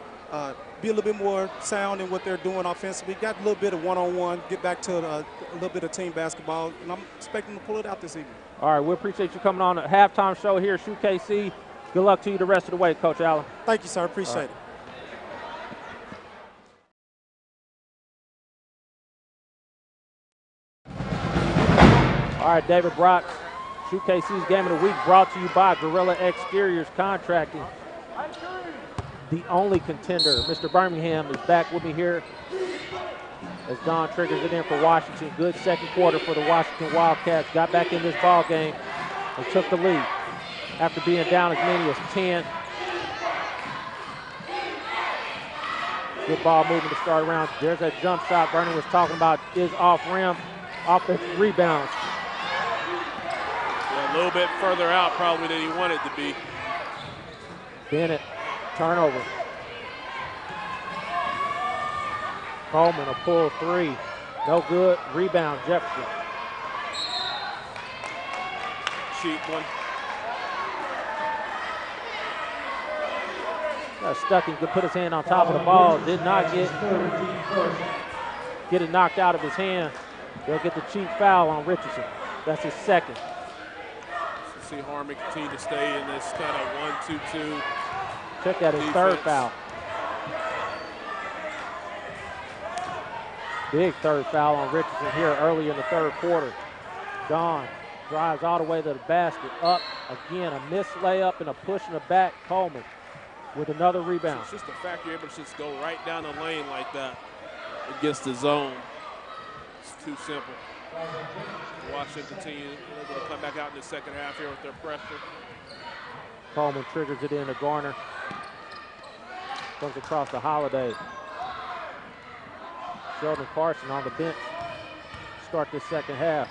be a little bit more sound in what they're doing offensively. Got a little bit of one-on-one, get back to a little bit of team basketball, and I'm expecting to pull it out this evening. All right, we appreciate you coming on the halftime show here at KC. Good luck to you the rest of the way, Coach Allen. Thank you, sir. Appreciate it. All right, David Brock. Shoot KC's Game of the Week brought to you by Gorilla Exteriors Contracting. The only contender. Mr. Birmingham is back with me here as Don triggers it in for Washington. Good second quarter for the Washington Wildcats. Got back in this ball game and took the lead after being down as many as 10. Good ball movement to start around. There's that jump shot Vernon was talking about, is off rim. Offensive rebounds. A little bit further out probably than he wanted to be. Bennett, turnover. Coleman, a pull three. No good. Rebound, Jefferson. Cheap one. Stuckey could put his hand on top of the ball. Did not get it knocked out of his hand. They'll get the cheap foul on Richardson. That's his second. See Harmon continue to stay in this kind of 1-2-2. Took that his third foul. Big third foul on Richardson here early in the third quarter. Don drives all the way to the basket. Up again, a missed layup and a push in the back. Coleman with another rebound. It's just the fact you're able to just go right down the lane like that against the zone. It's too simple. Washington continue to come back out in the second half here with their pressure. Coleman triggers it in to Garner. Comes across to Holiday. Sheldon Carson on the bench. Start this second half.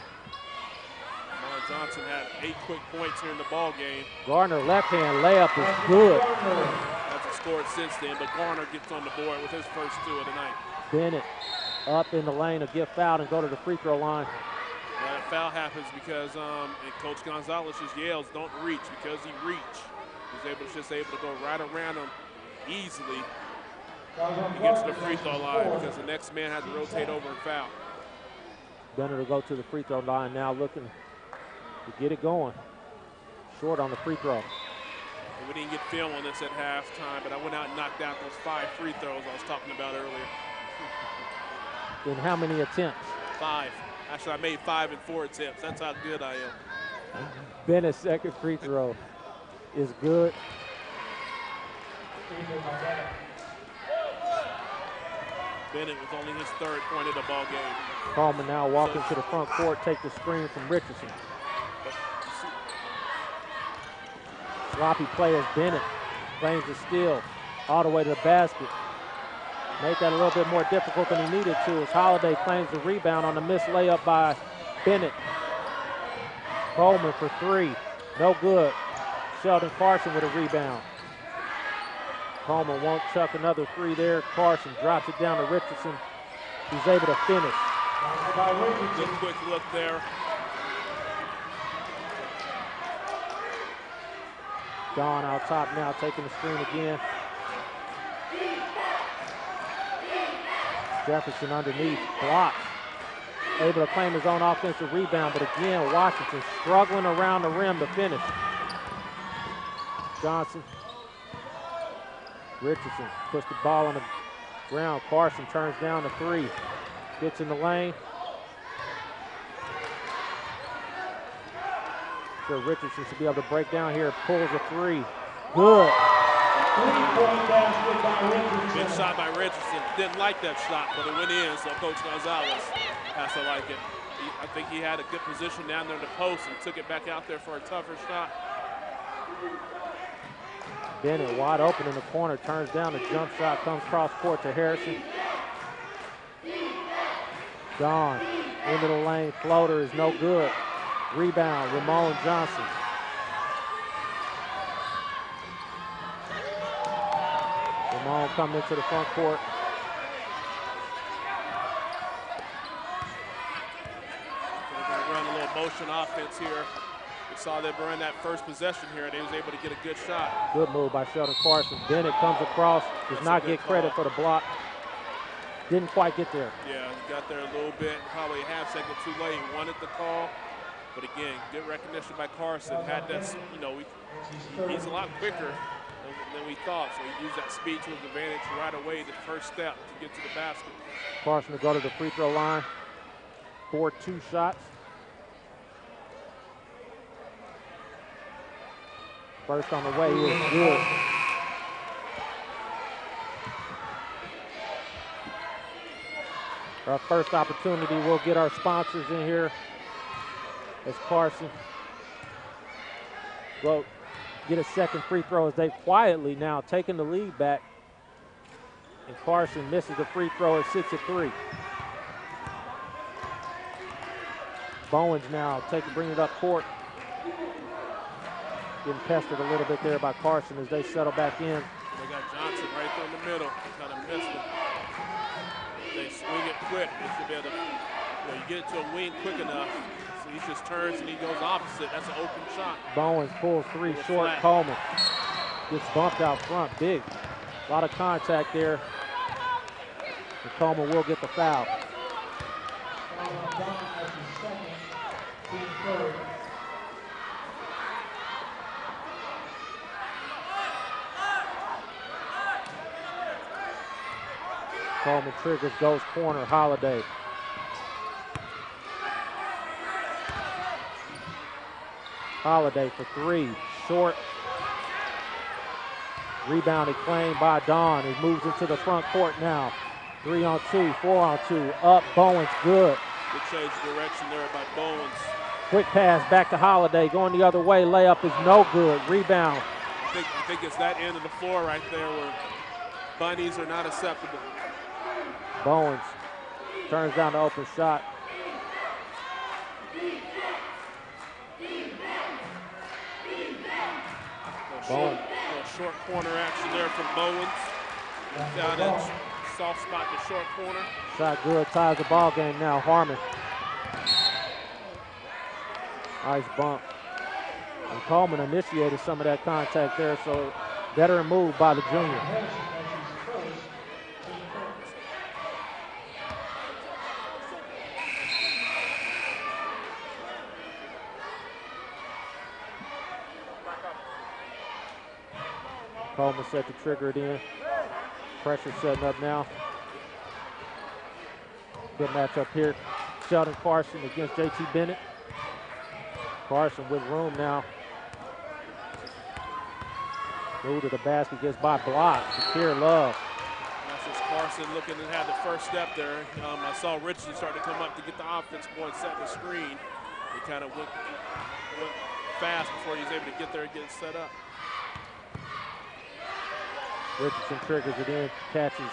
Mark Johnson had 8 quick points here in the ball game. Garner left hand layup is good. Hasn't scored since then, but Garner gets on the board with his first 2 of the night. Bennett up in the lane to get fouled and go to the free throw line. Yeah, that foul happens because Coach Gonzalez's yells don't reach because he reached. He's just able to go right around him easily and get to the free throw line because the next man has to rotate over and foul. Bennett will go to the free throw line now, looking to get it going. Short on the free throw. And we didn't get film on this at halftime, but I went out and knocked out those 5 free throws I was talking about earlier. In how many attempts? 5. Actually, I made 5 and 4 attempts. That's how good I am. Bennett's second free throw is good. Bennett was only his 3rd point of the ball game. Coleman now walking to the front court, take the screen from Richardson. Sloppy play as Bennett claims the steal all the way to the basket. Made that a little bit more difficult than he needed to as Holiday claims the rebound on the missed layup by Bennett. Coleman for three. No good. Sheldon Carson with a rebound. Coleman won't chuck another three there. Carson drops it down to Richardson. He's able to finish. Good quick look there. Don out top now, taking the screen again. Jefferson underneath, blocks. Able to claim his own offensive rebound, but again, Washington struggling around the rim to finish. Johnson. Richardson puts the ball on the ground. Carson turns down the three. Gets in the lane. So Richardson should be able to break down here. Pulls a three. Good. Big shot by Richardson. Didn't like that shot, but it went in, so Coach Gonzalez has to like it. I think he had a good position down there in the post and took it back out there for a tougher shot. Bennett wide open in the corner, turns down the jump shot, comes cross court to Harrison. Gone. Into the lane, floater is no good. Rebound, Ramon Johnson. Ramon coming into the front court. They're going to run a little motion offense here. We saw them run that first possession here, and they was able to get a good shot. Good move by Sheldon Carson. Bennett comes across, does not get credit for the block. Didn't quite get there. Yeah, he got there a little bit, probably a half second too late. Wanted the call, but again, good recognition by Carson. Had that, he's a lot quicker than we thought, so he used that speed to his advantage right away, the first step to get to the basket. Carson to go to the free throw line for 2 shots. First on the way is good. Our first opportunity, we'll get our sponsors in here as Carson will get a second free throw as they've quietly now taken the lead back. And Carson misses the free throw at 6-3. Bowens now bring it up court. Getting pestered a little bit there by Carson as they settle back in. They got Johnson right there in the middle. Kind of missed it. They swing it quick. They should be able to, you get it to a wing quick enough. So he just turns and he goes opposite. That's an open shot. Bowens pulls three short. Flat. Coleman gets bumped out front. Big. A lot of contact there. And Coleman will get the foul. Coleman triggers, goes corner, Holiday. Holiday for three, short. Rebounded claim by Don. He moves into the front court now. 3-on-2, 4-on-2, up, Bowens, good. Good change of direction there by Bowens. Quick pass back to Holiday, going the other way, layup is no good, rebound. I think it's that end of the floor right there where bunnies are not acceptable. Bowens turns down the open shot. Little short corner action there from Bowens. Down that soft spot in the short corner. Shot good, ties the ball game now. Harmon. Nice bump. And Coleman initiated some of that contact there, so better move by the junior. Coleman set to trigger it in. Pressure setting up now. Good matchup here. Sheldon Carson against JT Bennett. Carson with room now. Move to the basket, gets by block. Shakir Love. That's just Carson looking to have the first step there. I saw Richardson start to come up to get the offense going, set the screen. He kind of went fast before he was able to get there and get it set up. Richardson triggers it in, catches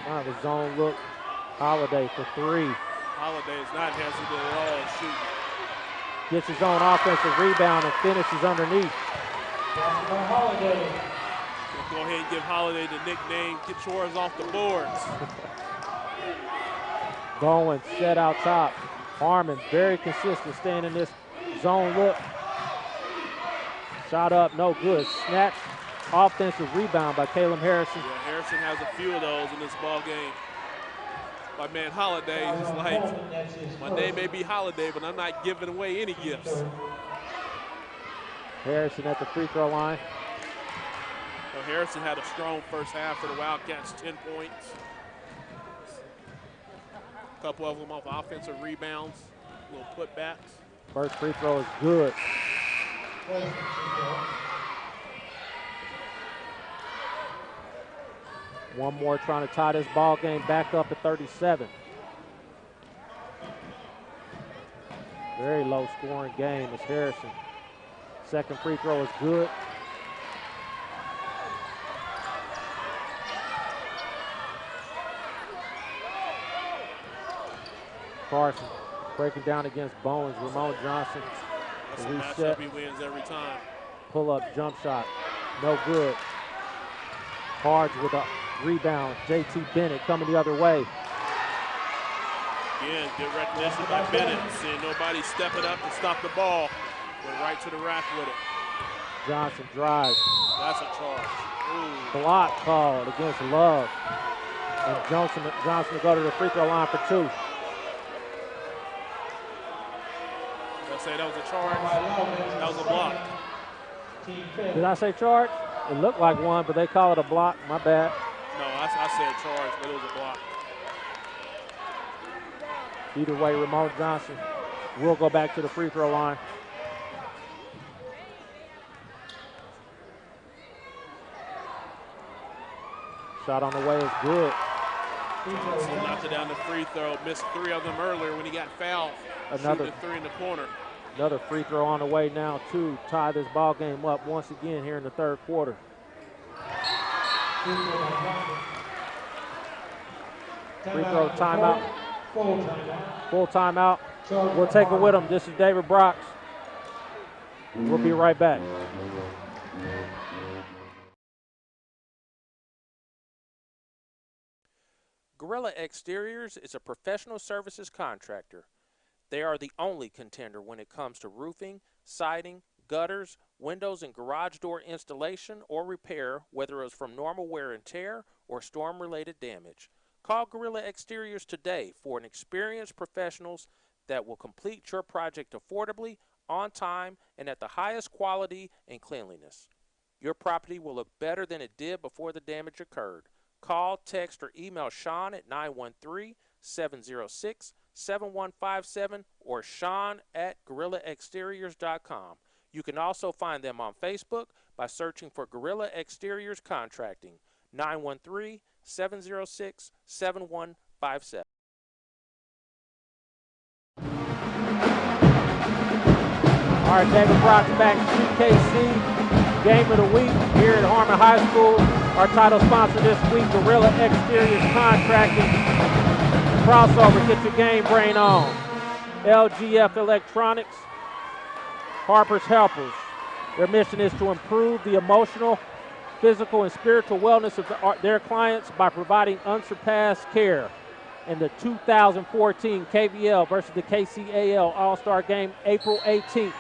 Kind of a zone look. Holiday for 3. Holiday is not hesitant at all in shooting. Gets his own offensive rebound and finishes underneath. Holiday. Go ahead and give Holiday the nickname, get yours off the boards. Bowen set out top. Harmon very consistent, staying in this zone look. Shot up, no good. Snatch, offensive rebound by Caleb Harrison. Yeah, Harrison has a few of those in this ball game. My man Holiday is like, my name may be Holiday, but I'm not giving away any gifts. Harrison at the free throw line. So Harrison had a strong first half for the Wildcats, 10 points. A couple of them off offensive rebounds, little putbacks. First free throw is good. One more trying to tie this ball game back up at 37. Very low scoring game is Harrison. Second free throw is good. Carson breaking down against Bowens. Ramon Johnson. That's a matchup he wins every time. Pull up jump shot. No good. Hards with a rebound. JT Bennett coming the other way. Again, good recognition by Bennett. Seeing nobody stepping up to stop the ball. Went right to the rack with it. Johnson drives. That's a charge. Ooh. Block called against Love. And Johnson will go to the free throw line for 2. I'll say that was a charge. That was a block. Did I say charge? It looked like one, but they call it a block. My bad. No, I said charge, but it was a block. Either way, Ramon Johnson will go back to the free throw line. Shot on the way is good. Johnson knocked it down the free throw. Missed 3 of them earlier when he got fouled. Another shooting 3 in the corner. Another free throw on the way now to tie this ball game up once again here in the third quarter. Free throw timeout. Full timeout. We'll take it with them. This is David Brox. We'll be right back. Gorilla Exteriors is a professional services contractor. They are the only contender when it comes to roofing, siding, gutters, windows, and garage door installation or repair, whether it was from normal wear and tear or storm-related damage. Call Gorilla Exteriors today for an experienced professionals that will complete your project affordably, on time, and at the highest quality and cleanliness. Your property will look better than it did before the damage occurred. Call, text, or email Sean at 913-706-7157 or Sean@GorillaExteriors.com. You can also find them on Facebook by searching for Gorilla Exteriors Contracting, 913-706-7157. All right, David Brox back, UKC Game of the Week here at Harmon High School. Our title sponsor this week, Gorilla Exteriors Contracting. Crossover, get your game brain on. LGF Electronics, Harper's Helpers. Their mission is to improve the emotional, physical, and spiritual wellness of their clients by providing unsurpassed care. In the 2014 KVL versus the KCAL All-Star Game, April 18th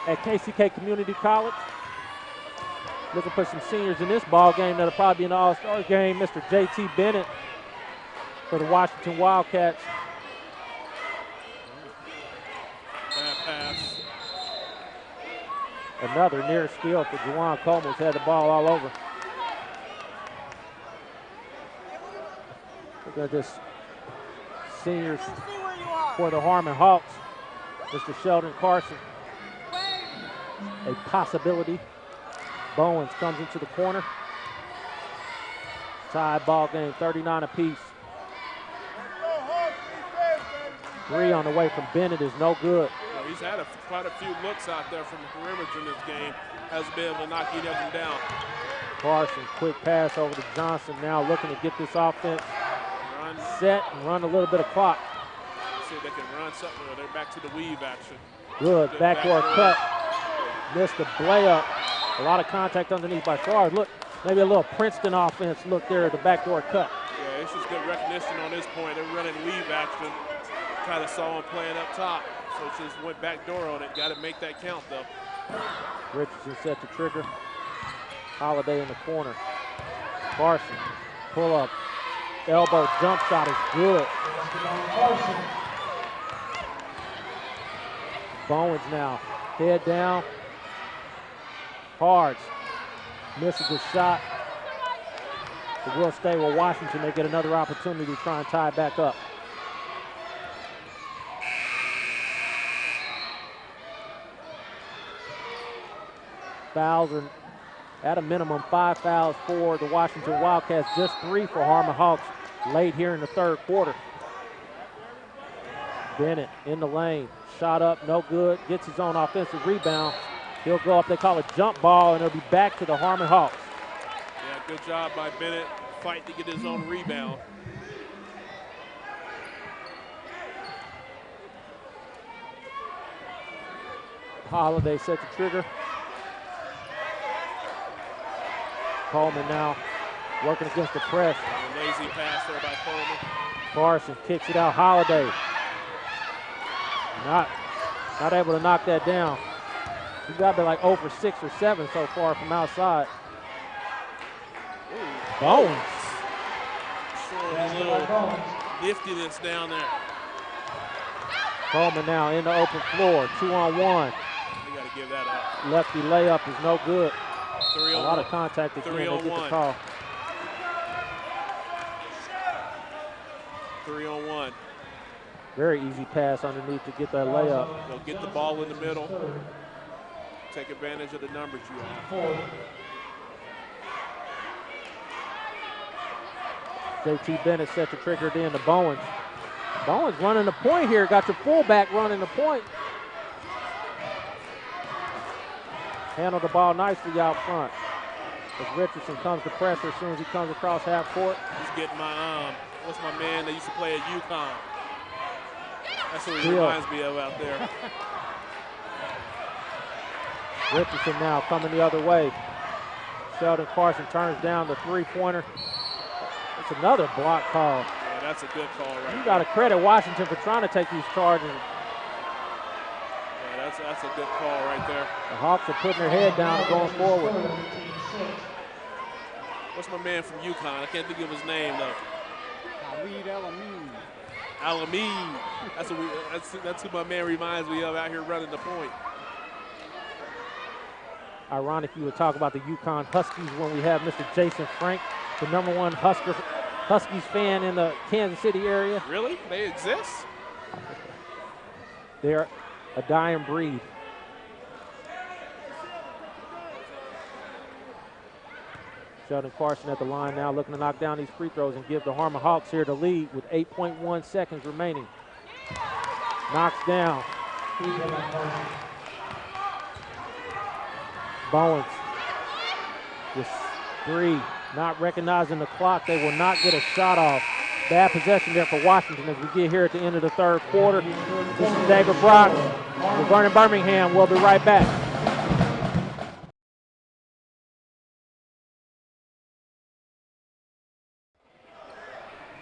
at KCK Community College. Looking for some seniors in this ball game that'll probably be in the All-Star Game. Mr. JT Bennett for the Washington Wildcats. Bad pass. Another near steal for Juwan Coleman's had the ball all over. Look at this. Seniors for the Harmon Hawks. Mr. Sheldon Carson. A possibility. Bowens comes into the corner. Tie ball game, 39 apiece. 3 on the way from Bennett is no good. Well, he's had quite a few looks out there from the perimeter in this game. Hasn't been able to knock any of them down. Carson, quick pass over to Johnson, now looking to get this offense set and run a little bit of clock. See if they can run something, or they're back to the weave action. Good backdoor cut. Missed the layup. A lot of contact underneath by Schwartz. Look, maybe a little Princeton offense look there at the backdoor cut. Yeah, it's just good recognition on this point. They're running weave action. Kind of saw him playing up top, so it just went backdoor on it. Got to make that count, though. Richardson set the trigger. Holiday in the corner. Carson, pull up. Elbow jump shot is good. Bowens now, head down. Hards, misses the shot. It will stay with Washington. They get another opportunity to try and tie it back up. Fouls are at a minimum 5 fouls for the Washington Wildcats, just 3 for Harmon Hawks late here in the third quarter. Bennett in the lane, shot up, no good, gets his own offensive rebound. He'll go up, they call it jump ball, and it'll be back to the Harmon Hawks. Yeah, good job by Bennett, fight to get his own rebound. Holiday set the trigger. Coleman now working against the press. A lazy pass there by Coleman. Carson kicks it out. Holiday not able to knock that down. He's got to be like 0 for 6 or 7 so far from outside. Bowens. Showing a little niftiness down there. Coleman now in the open floor, 2-on-1. You got to give that up. Lefty layup is no good. 3 A on lot 1. of contact again. They get the 3-on-1. call. 3-on-1. Very easy pass underneath to get that layup. They'll get the ball in the middle. Take advantage of the numbers you have. JT Bennett set the trigger in to Bowens. Bowens running the point here. Got your fullback running the point. Handled the ball nicely out front. As Richardson comes to pressure as soon as he comes across half court. He's getting my, what's my man that used to play at UConn? That's what he Steal. reminds me of out there. Richardson now coming the other way. Sheldon Carson turns down the three-pointer. It's another block call. Yeah, that's a good call right You there. got to credit Washington for trying to take these charges. Yeah, that's a good call right there. The Hawks are putting their head down and going forward. What's my man from UConn? I can't think of his name though. Alameen. That's who my man reminds me of out here running the point. Ironic you would talk about the UConn Huskies when we have Mr. Jason Frank, the #1 Huskies fan in the Kansas City area. Really? They exist? They're a dying breed. Sheldon Carson at the line now looking to knock down these free throws and give the Harmon Hawks here the lead with 8.1 seconds remaining. Knocks down. Bowens with 3, not recognizing the clock. They will not get a shot off. Bad possession there for Washington as we get here at the end of the third quarter. This is David Brock with Vernon Birmingham. We'll be right back.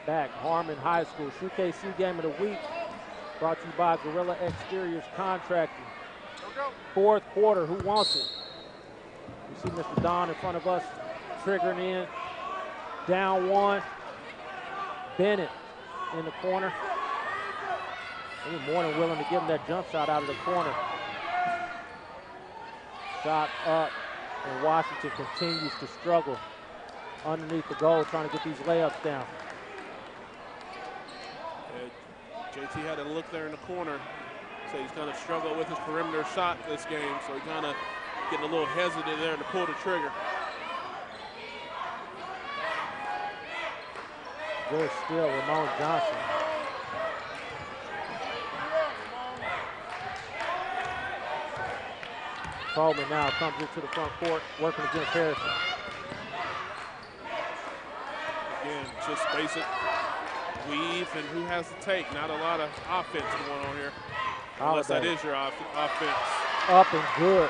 Back, Harmon High School ShoeKC Game of the Week, brought to you by Gorilla Exteriors Contracting. Fourth quarter, who wants it? We see Mr. Don in front of us, triggering in, down 1. Bennett in the corner. He's more than willing to give him that jump shot out of the corner. Shot up, and Washington continues to struggle underneath the goal, trying to get these layups down. JT had to look there in the corner. So he's kind of struggled with his perimeter shot this game. So he kind of getting a little hesitant there to pull the trigger. Good steal, Ramon Johnson. Coleman now comes into the front court, working against Harrison. Again, just basic weave and who has the take. Not a lot of offense going on here. Unless that is your offense. Up and good.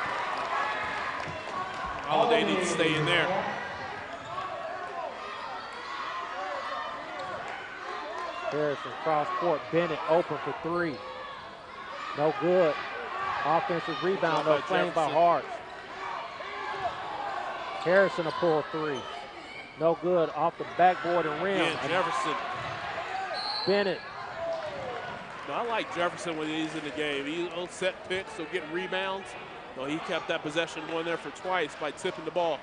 Holiday needs to stay in there. Harrison cross court. Bennett open for three. No good. Offensive rebound though, claimed by Harts. Harrison a pull three. No good. Off the backboard and rim. Again, Jefferson. Bennett. No, I like Jefferson when he's in the game. He'll set picks, he'll get rebounds. No, he kept that possession going there for twice by tipping the ball.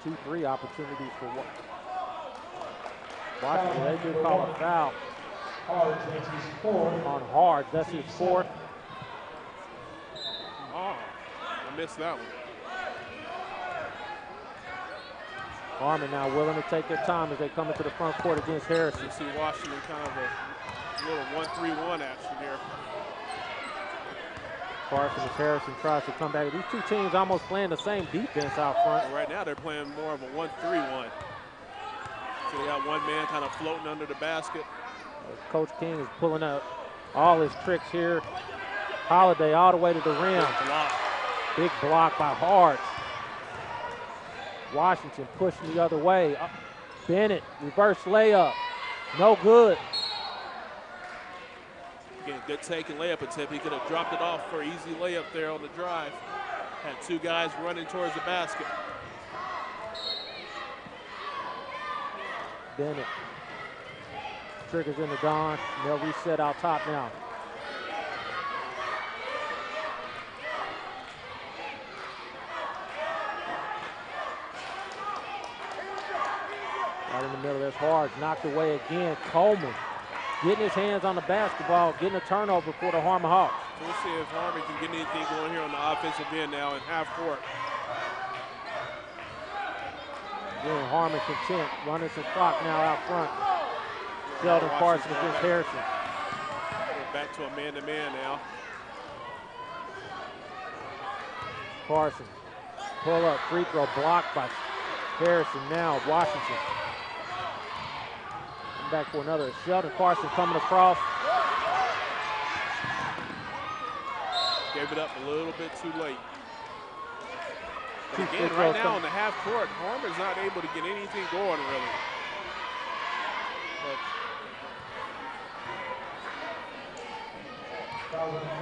2-3 opportunities for Washington. They did call a foul on Hards. That's his fourth. Oh, I missed that one. Harmon now willing to take their time as they come into the front court against Harrison. You see Washington kind of a little 1-3-1 action here. Carson as Harrison tries to come back. These two teams almost playing the same defense out front. Right now they're playing more of a 1-3-1. So they got one man kind of floating under the basket. Coach King is pulling up all his tricks here. Holiday all the way to the rim. Big block by Harts. Washington pushing the other way. Bennett, reverse layup. No good. Again, good take and layup attempt. He could have dropped it off for an easy layup there on the drive. Had two guys running towards the basket. Bennett triggers into Don. They'll reset out top now. Right in the middle, there's Hards, knocked away again. Coleman getting his hands on the basketball, getting a turnover for the Harmon Hawks. We'll see if Harmon can get anything going here on the offensive end now in half court. Again, Harmon content, running some clock now out front. Sheldon Carson against Harrison. We're back to a man-to-man now. Carson, pull up, free throw blocked by Harrison now, Washington. Back for another. Sheldon Carson coming across. Gave it up a little bit too late. But again, right now in the half court, Harmon's not able to get anything going really.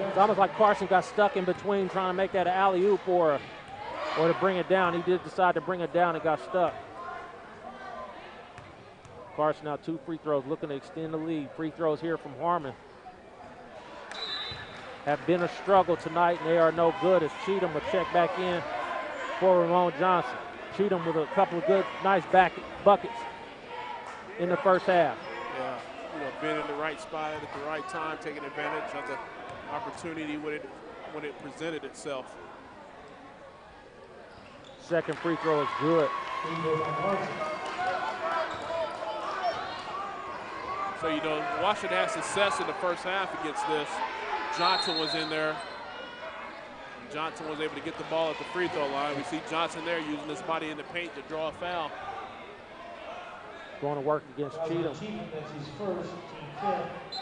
It's almost like Carson got stuck in between trying to make that an alley-oop or to bring it down. He did decide to bring it down and got stuck. Carson now 2 free throws, looking to extend the lead. Free throws here from Harmon have been a struggle tonight, and they are no good as Cheatham will check back in for Ramon Johnson. Cheatham with a couple of good, nice back buckets in the first half. Yeah, been in the right spot at the right time, taking advantage of the opportunity when it presented itself. Second free throw is good. So, Washington had success in the first half against this. Johnson was in there. Johnson was able to get the ball at the free throw line. We see Johnson there using his body in the paint to draw a foul. Going to work against Cheatham.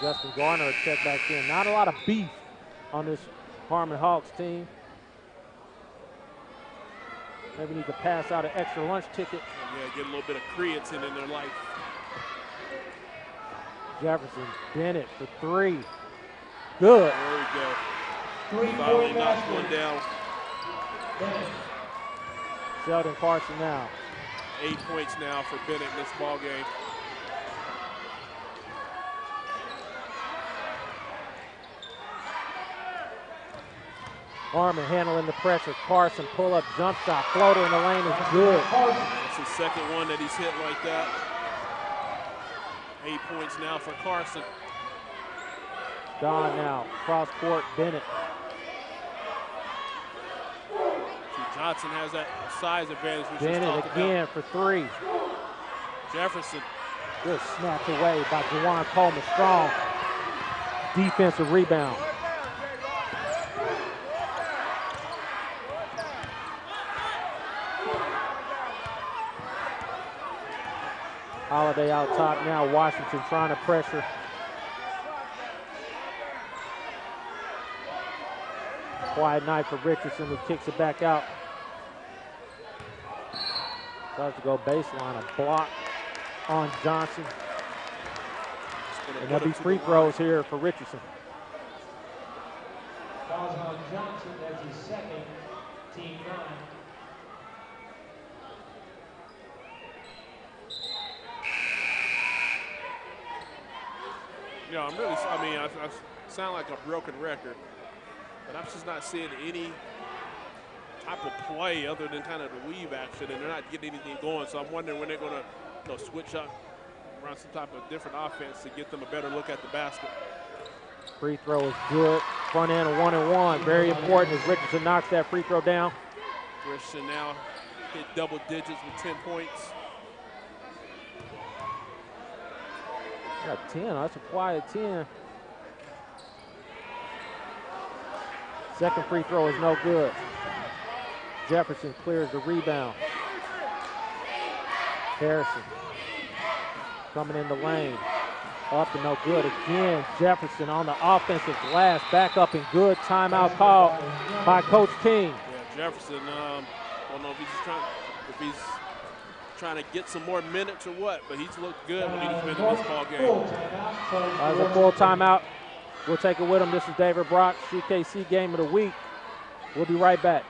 Justin Garner check back in. Not a lot of beef on this Harmon Hawks team. Maybe need to pass out an extra lunch ticket. Yeah, get a little bit of creatine in their life. Jefferson, Bennett for three. Good. There we go. Finally knocked one down. Sheldon Carson now. 8 points now for Bennett in this ball game. Harmon handling the pressure. Carson pull up jump shot. Floater in the lane is good. That's his second one that he's hit like that. 8 points now for Carson. Don now, cross court, Bennett. Johnson has that size advantage. Bennett again for three. Jefferson. Good snatch away by Juwan Coleman. Strong defensive rebound. Holiday out top now. Washington trying to pressure. Quiet night for Richardson, who kicks it back out. Tries to go baseline, a block on Johnson. And there'll be free throws here for Richardson. Fouls on Johnson, that's his second, team 9. You know, I sound like a broken record, but I'm just not seeing any type of play other than kind of the weave action, and they're not getting anything going. So I'm wondering when they're going to switch up, run some type of different offense to get them a better look at the basket. Free throw is good. Front end of 1-and-1. Very important as Richardson knocks that free throw down. Richardson now hit double digits with 10 points. Got 10. That's a quiet 10. Second free throw is no good. Jefferson clears the rebound. Harrison coming in the lane. Up and no good again. Jefferson on the offensive glass. Back up and good. Timeout call by Coach King. Yeah, Jefferson, I don't know if he's trying to get some more minutes or what, but he's looked good when he's been in this ball game. As a full timeout, we'll take it with him. This is David Brock, CKC Game of the Week. We'll be right back.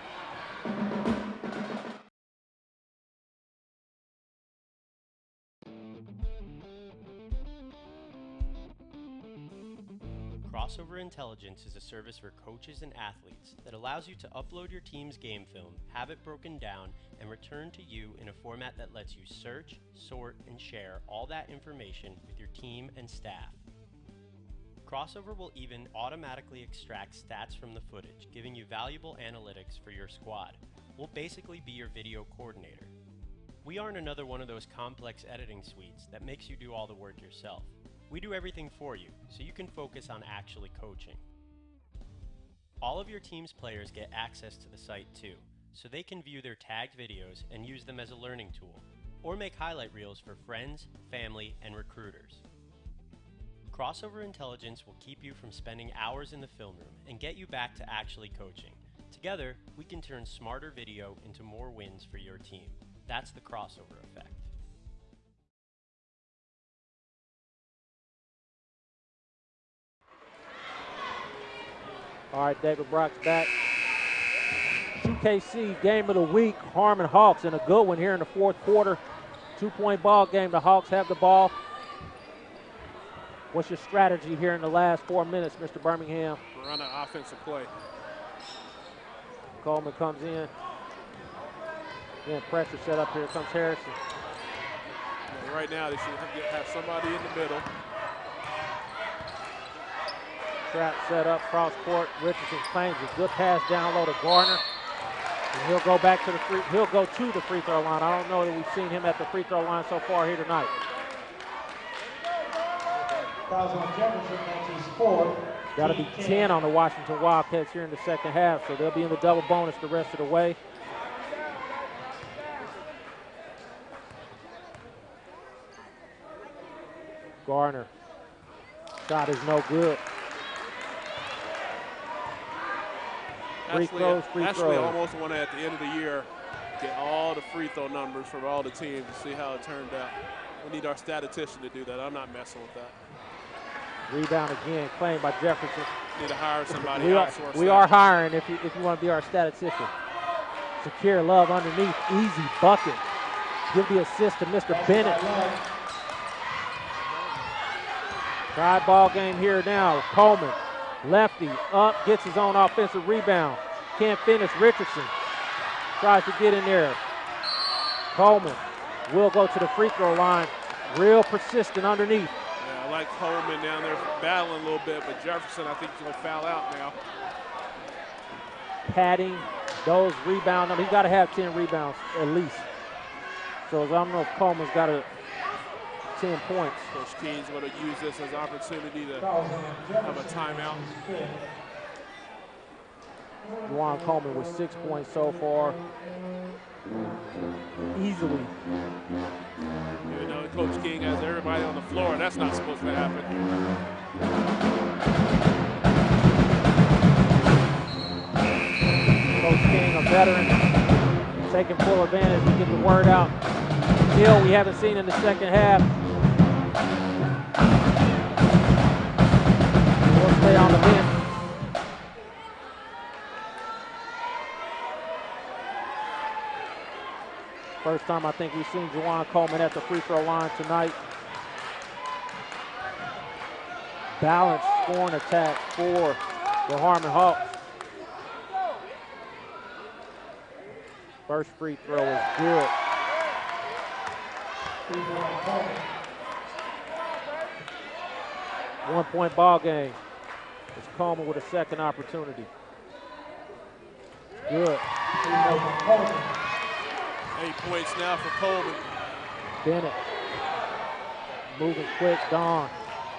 Crossover Intelligence is a service for coaches and athletes that allows you to upload your team's game film, have it broken down, and return to you in a format that lets you search, sort, and share all that information with your team and staff. Crossover will even automatically extract stats from the footage, giving you valuable analytics for your squad. We'll basically be your video coordinator. We aren't another one of those complex editing suites that makes you do all the work yourself. We do everything for you, so you can focus on actually coaching. All of your team's players get access to the site too, so they can view their tagged videos and use them as a learning tool, or make highlight reels for friends, family, and recruiters. Crossover Intelligence will keep you from spending hours in the film room and get you back to actually coaching. Together, we can turn smarter video into more wins for your team. That's the crossover effect. All right, David Brock's back. CKC Game of the Week, Harmon Hawks, and a good one here in the fourth quarter. 2-point ball game. The Hawks have the ball. What's your strategy here in the last 4 minutes, Mr. Birmingham? Run an offensive play. Coleman comes in. Then pressure set up. Here comes Harrison. And right now, they should have somebody in the middle. Trap set up, cross court. Richardson claims a good pass down low to Garner. And he'll go back to the free throw line. I don't know that we've seen him at the free throw line so far here tonight. Fouls on Jefferson, that's his 4th. Got to be 10 on the Washington Wildcats here in the second half, so they'll be in the double bonus the rest of the way. Garner. Shot is no good. Free throws. I almost want to, at the end of the year, get all the free throw numbers from all the teams to see how it turned out. We need our statistician to do that. I'm not messing with that. Rebound again, claimed by Jefferson. Need to hire somebody. We are hiring if you want to be our statistician. Secure Love underneath, easy bucket. Give the assist to Mr. Bennett. Tie ball game here now. Coleman, lefty, up, gets his own offensive rebound. Can't finish. Richardson tries to get in there. Coleman will go to the free throw line. Real persistent underneath. I like Harmon down there battling a little bit, but Jefferson, I think, is going to foul out now. Padding those rebound numbers. He's got to have 10 rebounds at least. So I don't know if Coleman's got 10 points. Coach Keen's going to use this as an opportunity to have a timeout. Juwan Coleman with 6 points so far. Easily. You know, Coach King has everybody on the floor, and that's not supposed to happen. Coach King, a veteran, taking full advantage to get the word out. Hill, we haven't seen in the second half. He'll stay on the bench. First time I think we've seen Juwan Coleman at the free throw line tonight. Balanced scoring attack for the Harmon Hawks. First free throw is good. One-point ball game. It's Coleman with a second opportunity. Good. 8 points now for Coleman. Bennett moving quick. Dawn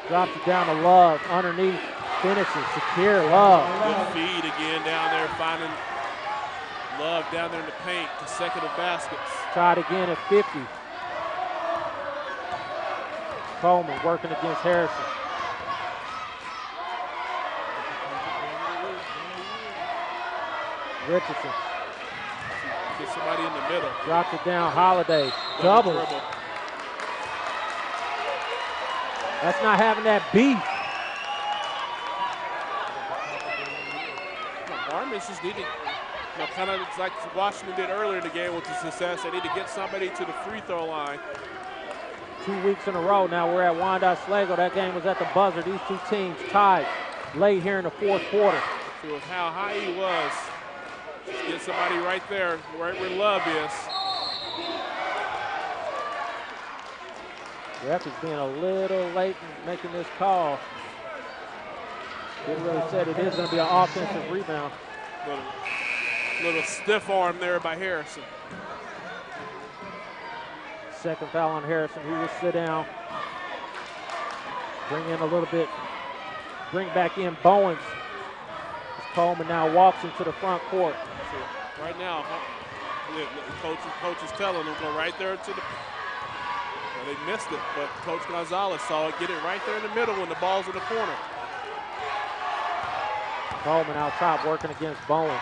drops it down to Love. Underneath, finishes. Secure. Love. Good feed again down there, finding Love down there in the paint, consecutive baskets. Tried again at 50. Coleman working against Harrison. Richardson. Get somebody in the middle. Drops it down. Holiday. Double. That's not having that beat. Harmon just needed, kind of like Washington did earlier in the game with the success. They need to get somebody to the free throw line. 2 weeks in a row now we're at Wyandotte Sligo. That game was at the buzzer. These two teams tied late here in the fourth quarter. See with how high he was. Just get somebody right there, right where Love is. Ref is being a little late in making this call. Didn't really said it is going to be an offensive rebound. Little stiff arm there by Harrison. Second foul on Harrison. He will sit down. Bring in a little bit. Bring back in Bowens. As Coleman now walks into the front court. So right now, coach is telling them go right there to the. Well, they missed it, but Coach Gonzalez saw it. Get it right there in the middle when the ball's in the corner. Coleman out top working against Bowens.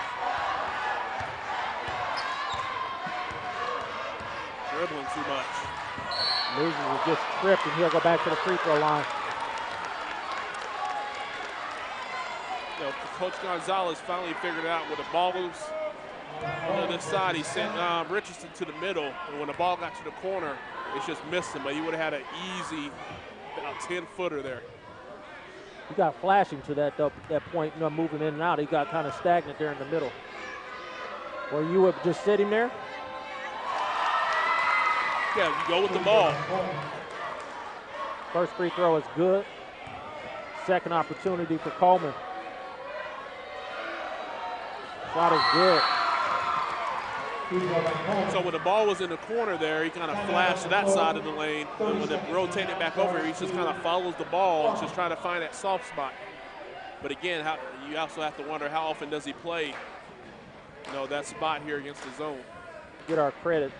Dribbling too much. Loses it, just tripped, and he'll go back to the free throw line. Coach Gonzalez finally figured out when the ball was on this side, he sent Richardson to the middle, and when the ball got to the corner, it just missed him, but he would have had an easy about 10-footer there. He got flashing to that point, moving in and out. He got kind of stagnant there in the middle. Were you just sitting there? Yeah, you go with the ball. First free throw is good. Second opportunity for Coleman. Shot is good. So when the ball was in the corner there, he kind of flashed to that side of the lane. And when they rotate it back over, he just kind of follows the ball, just trying to find that soft spot. But again, you also have to wonder how often does he play, that spot here against the zone. Get our credit.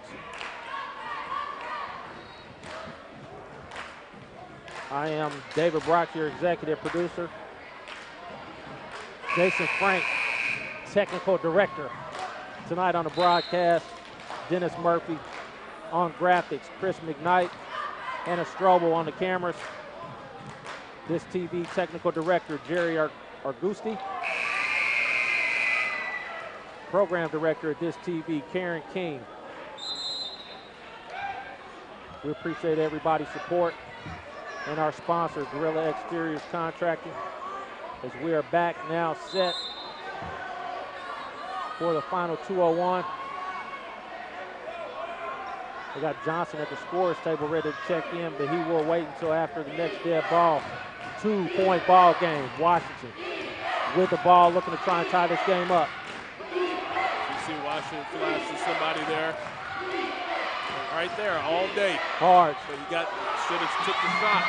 I am David Brock, your executive producer. Jason Frank, technical director. Tonight on the broadcast, Dennis Murphy on graphics, Chris McKnight, Hannah Strobel on the cameras. This TV technical director, Jerry Argusti. Program director at this TV, Karen King. We appreciate everybody's support and our sponsor, Gorilla Exteriors Contracting, as we are back now set for the final 2:01. We got Johnson at the scorer's table ready to check in, but he will wait until after the next dead ball. 2-point ball game. Washington with the ball, looking to try and tie this game up. You see Washington flashing somebody there. Right there, all day. Hard. So should have took the shot.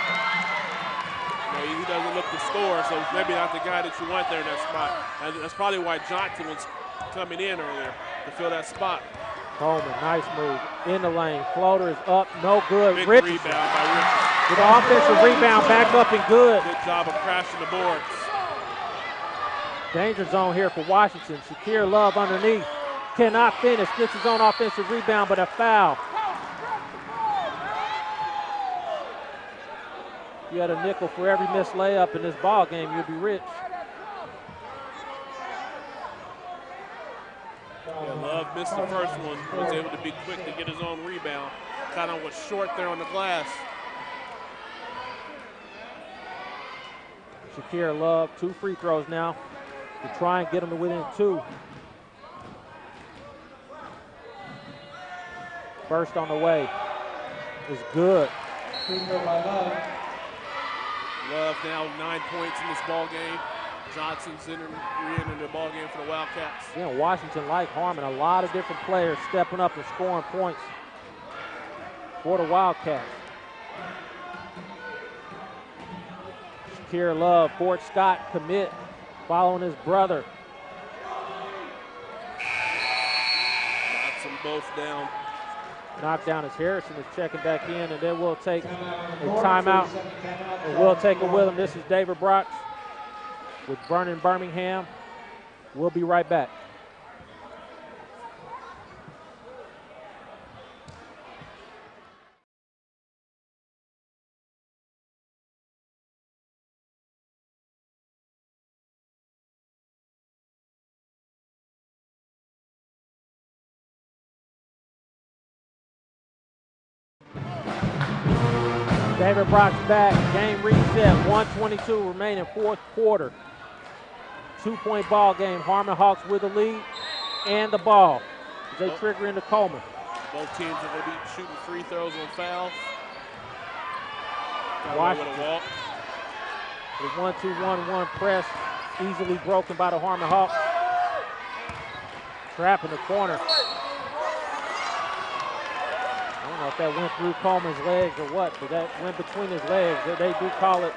He doesn't look to score, so maybe not the guy that you want there in that spot. And that's probably why Johnson was coming in earlier, to fill that spot. Coleman, nice move. In the lane. Floater is up. No good. Big Richardson rebound by Richardson. with the offensive rebound back up and good. Good job of crashing the boards. Danger zone here for Washington. Shakir Love underneath. Cannot finish. Gets his own offensive rebound, but a foul. If you had a nickel for every missed layup in this ball game, you'd be rich. Yeah, Love missed the first one. Was able to be quick to get his own rebound. Kind of was short there on the glass. Shakir Love, 2 free throws now to try and get him to within 2. First on the way is good. Love now 9 points in this ball game. Johnson's re-entering the ball game for the Wildcats. Yeah, Washington, like Harmon, a lot of different players stepping up and scoring points for the Wildcats. Shakir Love, Fort Scott commit, following his brother. Knocks them both down. Knockdown as Harrison is checking back in, and then we'll take a timeout, and we'll take it with him. This is David Brox with Vernon Birmingham. We'll be right back. David Brox back, game reset, 1:22 remaining, 4th quarter. 2-point ball game, Harmon Hawks with the lead and the ball. As they trigger into Coleman. Both teams are going to be shooting free throws on fouls. Washington. With a walk. The 1-2-1-1 press, easily broken by the Harmon Hawks. Trap in the corner. I don't know if that went through Coleman's legs or what, but that went between his legs. They do call it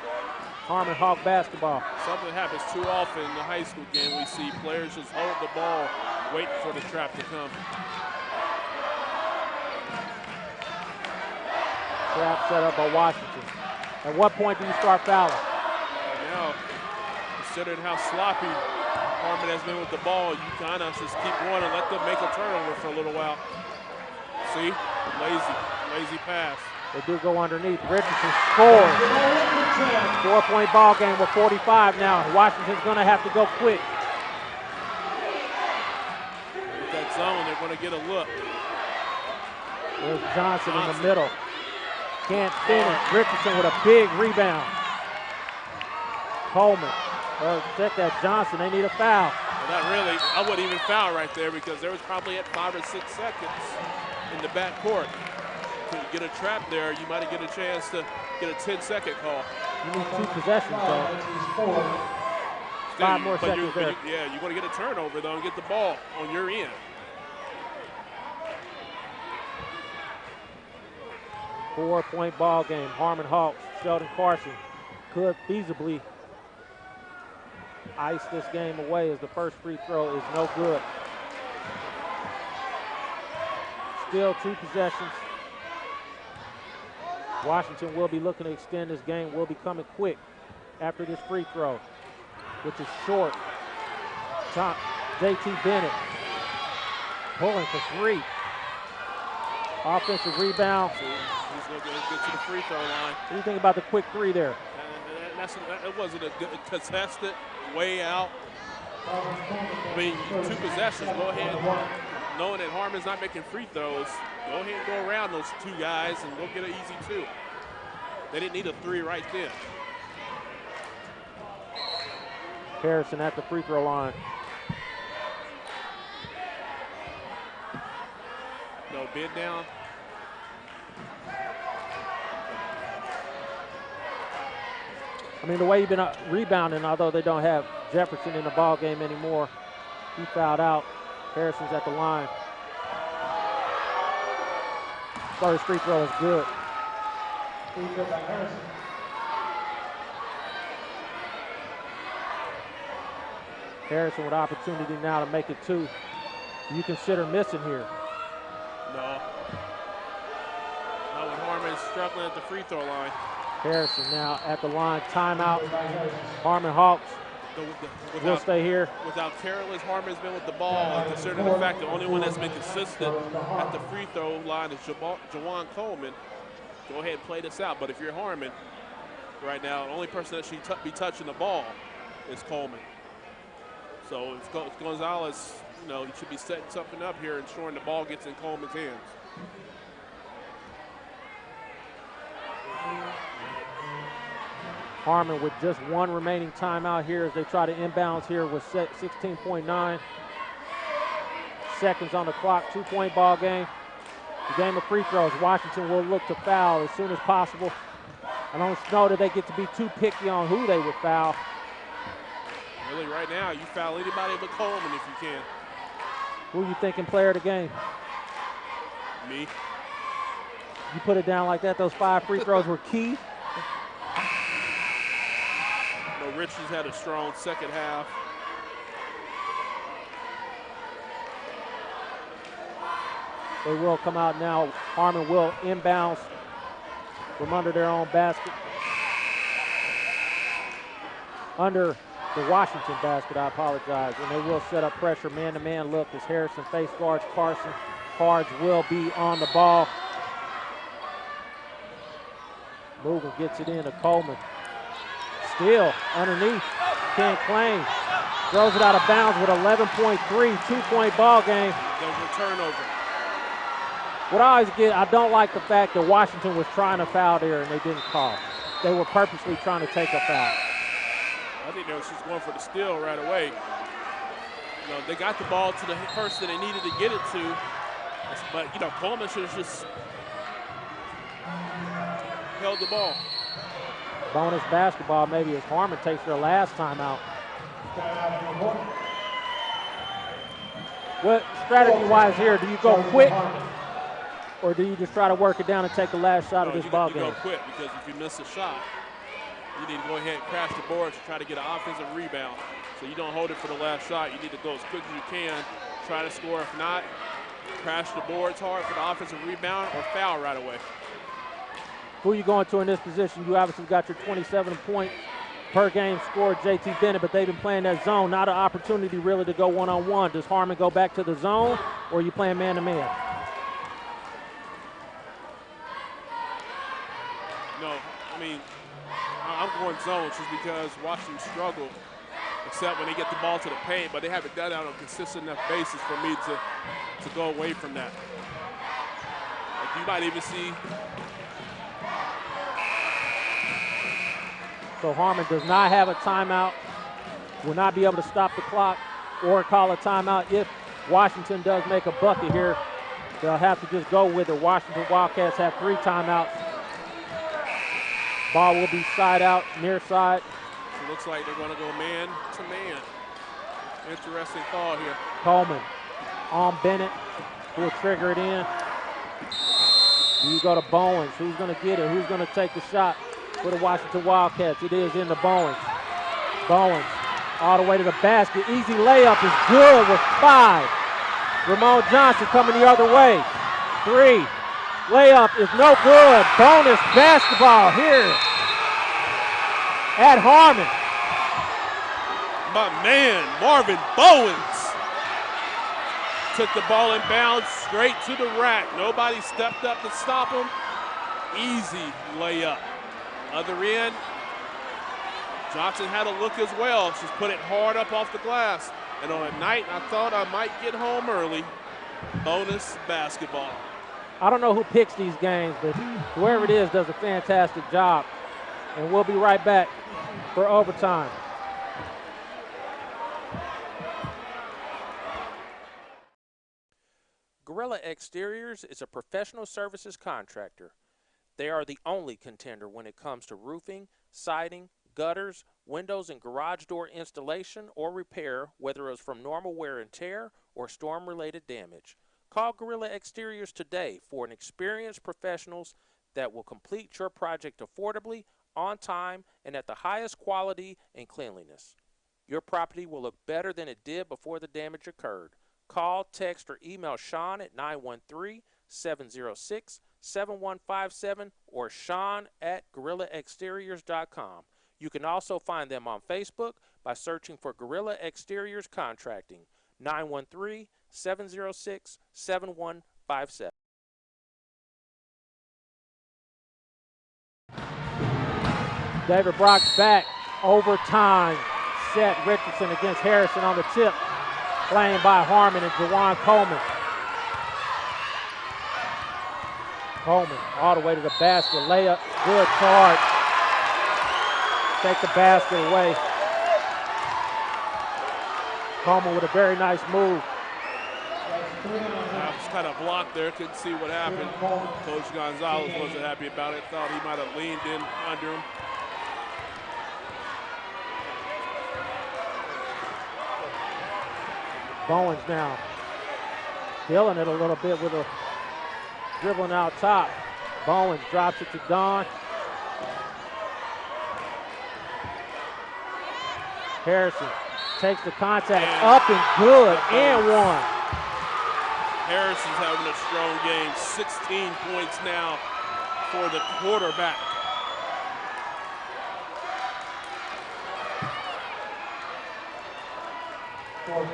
Harmon Hawk basketball. Something happens too often in the high school game. We see players just hold the ball, waiting for the trap to come. Trap set up by Washington. At what point do you start fouling? Now, considering how sloppy Harmon has been with the ball, you kind of just keep going and let them make a turnover for a little while. See? Lazy pass. They do go underneath. Richardson scores. 4-point ball game with 45 now. Washington's going to have to go quick. With that zone, they're going to get a look. There's Johnson in the middle. Can't finish. Richardson with a big rebound. Coleman. Check that Johnson. They need a foul. Well, that really, I wouldn't even foul right there because there was probably at 5 or 6 seconds in the back court. To get a trap there, you might get a chance to get a 10-second call. You need 2 possessions, though. 5 more seconds there. Yeah, you want to get a turnover, though, and get the ball on your end. Four-point ball game. Harmon Hawks, Sheldon Carson could feasibly ice this game away as the first free throw is no good. Still 2 possessions. Washington will be looking to extend this game, will be coming quick after this free throw, which is short. JT Bennett pulling for 3. Offensive rebound. He's going to get to the free throw line. What do you think about the quick 3 there? It wasn't a good contested way out. I mean, 2 possessions, go ahead. Knowing that Harmon's not making free throws, go ahead and go around those 2 guys and go get an easy 2. They didn't need a 3 right then. Harrison at the free throw line. No bid down. I mean, the way you've been rebounding, although they don't have Jefferson in the ball game anymore, he fouled out. Harrison's at the line. First free throw is good. Free throw by Harrison. Harrison with opportunity now to make it 2. You consider missing here. No. No, Harmon is struggling at the free throw line. Harrison now at the line. Timeout. Harmon Hawks will stay here. With how careless Harmon's been with the ball, and considering the fact the only one that's been consistent at the free throw line is Jawan Coleman, go ahead and play this out. But if you're Harmon right now, the only person that should be touching the ball is Coleman. So if Gonzalez, you know, he should be setting something up here, ensuring the ball gets in Coleman's hands. Harmon with just one remaining timeout here as they try to inbounds here with 16.9 seconds on the clock. 2-point ball game. The game of free throws. Washington will look to foul as soon as possible. I don't know that they get to be too picky on who they would foul. Really, right now, you foul anybody but Coleman if you can. Who you thinking player of the game? Me. You put it down like that. Those 5 free throws were key. No, Richards had a strong second half. They will come out now. Harmon will inbounds from under their own basket. Under the Washington basket, I apologize. And they will set up pressure, man-to-man look as Harrison face guards Carson. Cards will be on the ball. Moving gets it in to Coleman. Still underneath, can't claim. Throws it out of bounds with 11.3, 2-point ball game. There's a turnover. What I always get, I don't like the fact that Washington was trying to foul there and they didn't call. They were purposely trying to take a foul. I think they was just going for the steal right away. You know, they got the ball to the person they needed to get it to, but you know, Coleman should have just held the ball. Bonus basketball maybe as Harmon takes their last timeout. What strategy-wise here, do you go quick or do you just try to work it down and take the last shot of this ball game? You go quick because if you miss a shot, you need to go ahead and crash the boards to try to get an offensive rebound. So you don't hold it for the last shot. You need to go as quick as you can, try to score. If not, crash the boards hard for the offensive rebound or foul right away. Who are you going to in this position? You obviously got your 27-point per game scorer, JT Bennett, but they've been playing that zone. Not an opportunity really to go one-on-one. Does Harmon go back to the zone or are you playing man-to-man? No, I mean, I'm going zone just because Washington struggled, except when they get the ball to the paint, but they haven't done that on a consistent enough basis for me to go away from that. Like you might even see. So Harmon does not have a timeout, will not be able to stop the clock or call a timeout. If Washington does make a bucket here, they'll have to just go with it. Washington Wildcats have 3 timeouts. Ball will be side out, near side. It looks like they're going to go man to man. Interesting call here. Coleman on Bennett, who will trigger it in. You go to Bowens. Who's going to get it? Who's going to take the shot for the Washington Wildcats? It is into Bowens. Bowens all the way to the basket. Easy layup is good with 5. Ramon Johnson coming the other way. 3. Layup is no good. Bonus basketball here at Harmon. My man, Marvin Bowens, took the ball in bounds straight to the rack. Nobody stepped up to stop him. Easy layup. Other end, Johnson had a look as well. Just put it hard up off the glass. And on a night I thought I might get home early, bonus basketball. I don't know who picks these games, but whoever it is does a fantastic job. And we'll be right back for overtime. Gorilla Exteriors is a professional services contractor. They are the only contender when it comes to roofing, siding, gutters, windows, and garage door installation or repair, whether it's from normal wear and tear or storm-related damage. Call Gorilla Exteriors today for an experienced professionals that will complete your project affordably, on time, and at the highest quality and cleanliness. Your property will look better than it did before the damage occurred. Call, text, or email Sean at 913-706-7157 or Sean@GorillaExteriors.com. You can also find them on Facebook by searching for Gorilla Exteriors Contracting. 913-706-7157. David Brock's back. Overtime. Seth Richardson against Harrison on the tip. Playing by Harmon and Jawan Coleman. Coleman all the way to the basket. Layup. Good charge. Take the basket away. Coleman with a very nice move. I was kind of blocked there. Couldn't see what happened. Coach Gonzalez wasn't happy about it. Thought he might have leaned in under him. Bowens now killing it a little bit with a dribbling out top. Bowens drops it to Don. Harrison takes the contact up and good and one. Harrison's having a strong game. 16 points now for the quarterback.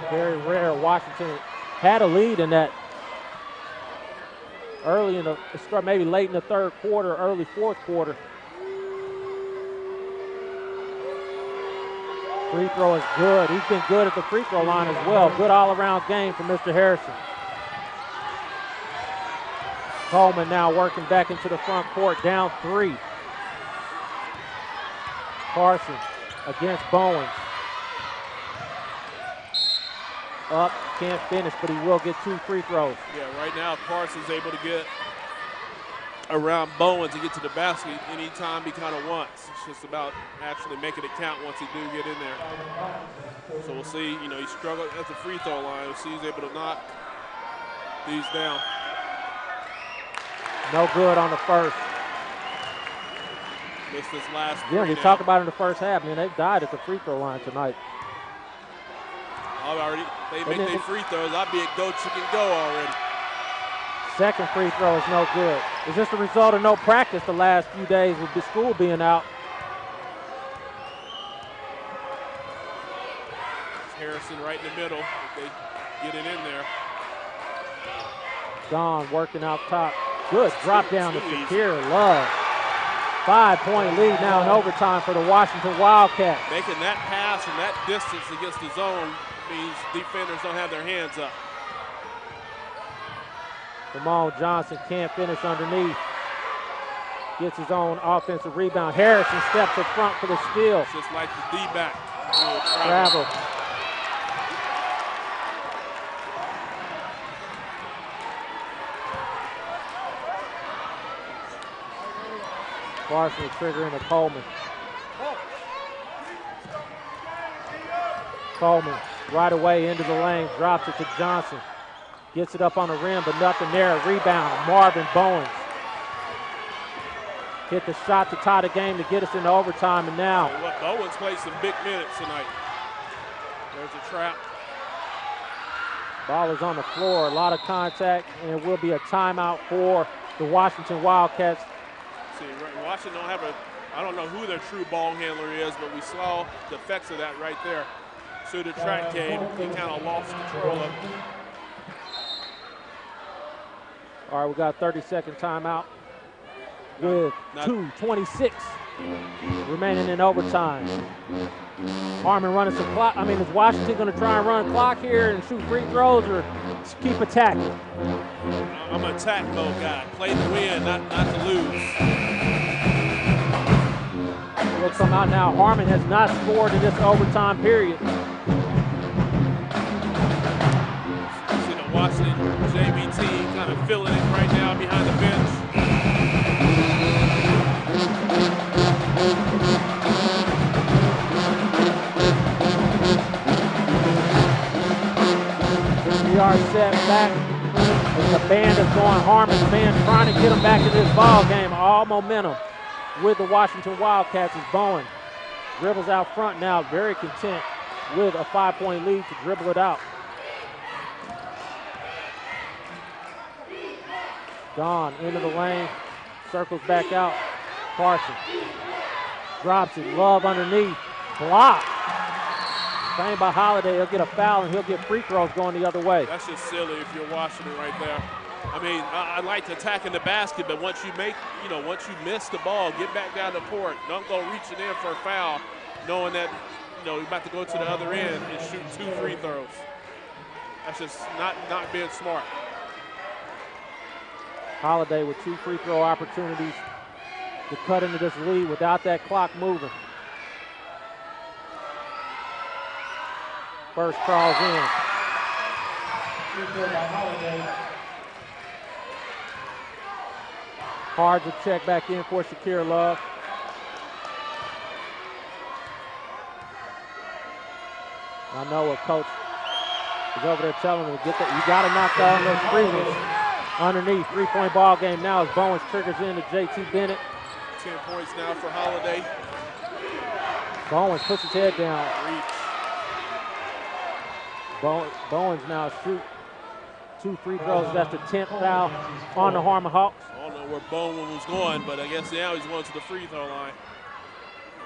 Very rare. Washington had a lead in that early in the, maybe late in the third quarter, early fourth quarter. Free throw is good. He's been good at the free throw line as well. Good all-around game for Mr. Harrison. Coleman now working back into the front court, down 3. Carson against Bowens. Up, can't finish, but he will get 2 free throws. Yeah, right now Carson's able to get around Bowens and get to the basket anytime he kind of wants. It's just about actually making it count once he do get in there. So we'll see, you know, he struggled at the free throw line. We'll see he's able to knock these down. No good on the first. Missed this last Yeah, three we now. talked about in the first half, man, they've died at the free throw line tonight. They make their free throws. I'll be at go chicken go already. Second free throw is no good. Is this the result of no practice the last few days with the school being out? It's Harrison right in the middle. If they get it in there. Don working out top. Good drop down to Shakir Love. 5-point lead now in overtime for the Washington Wildcats. Making that pass from that distance against the zone means defenders don't have their hands up. Ramon Johnson can't finish underneath. Gets his own offensive rebound. Harrison steps up front for the steal. Just like the D-back. Travel. Carson triggering to Coleman. Coleman right away into the lane, drops it to Johnson. Gets it up on the rim, but nothing there. Rebound, Marvin Bowens. Hit the shot to tie the game to get us into overtime, and now. Bowens played some big minutes tonight. There's a trap. Ball is on the floor, a lot of contact, and it will be a timeout for the Washington Wildcats. See, Washington don't have I don't know who their true ball handler is, but we saw the effects of that right there. So the track came, he kind of lost control of it. All right, we got a 30-second timeout with 2:26 remaining in overtime. Harmon running some clock. Is Washington going to try and run clock here and shoot free throws, or just keep attacking? I'm an attack mode guy. Play to win, not to lose. We'll come out now. Harmon has not scored in this overtime period. See the Washington JV team kind of feeling it right now behind the bench. We are set back. And the band is going. Harmon's band trying to get them back in this ball game. All momentum with the Washington Wildcats is Bowen. Dribbles out front now, very content with a 5-point lead to dribble it out. Gone into the lane, circles back out. Carson drops it. Love underneath. Block. Same by Holiday. He'll get a foul and he'll get free throws going the other way. That's just silly if you're Washington right there. I mean, I like to attack in the basket, but once you miss the ball, get back down the court. Don't go reaching in for a foul, knowing that, you're about to go to the other end and shoot 2 free throws. That's just not being smart. Holiday with 2 free throw opportunities to cut into this lead without that clock moving. First crawls in. Free throw by Holiday. Hard to check back in for Shakir Love. I know what coach is over there telling him, you got to knock down those free ones. Underneath, 3-point ball game now as Bowens triggers in to JT Bennett. 10 points now for Holiday. Bowens puts his head down. Reach. Bowens now shoot 2 free throws. That's the 10th foul on the Harmon Hawks. I don't know where Bowens was going, but I guess now he's going to the free throw line.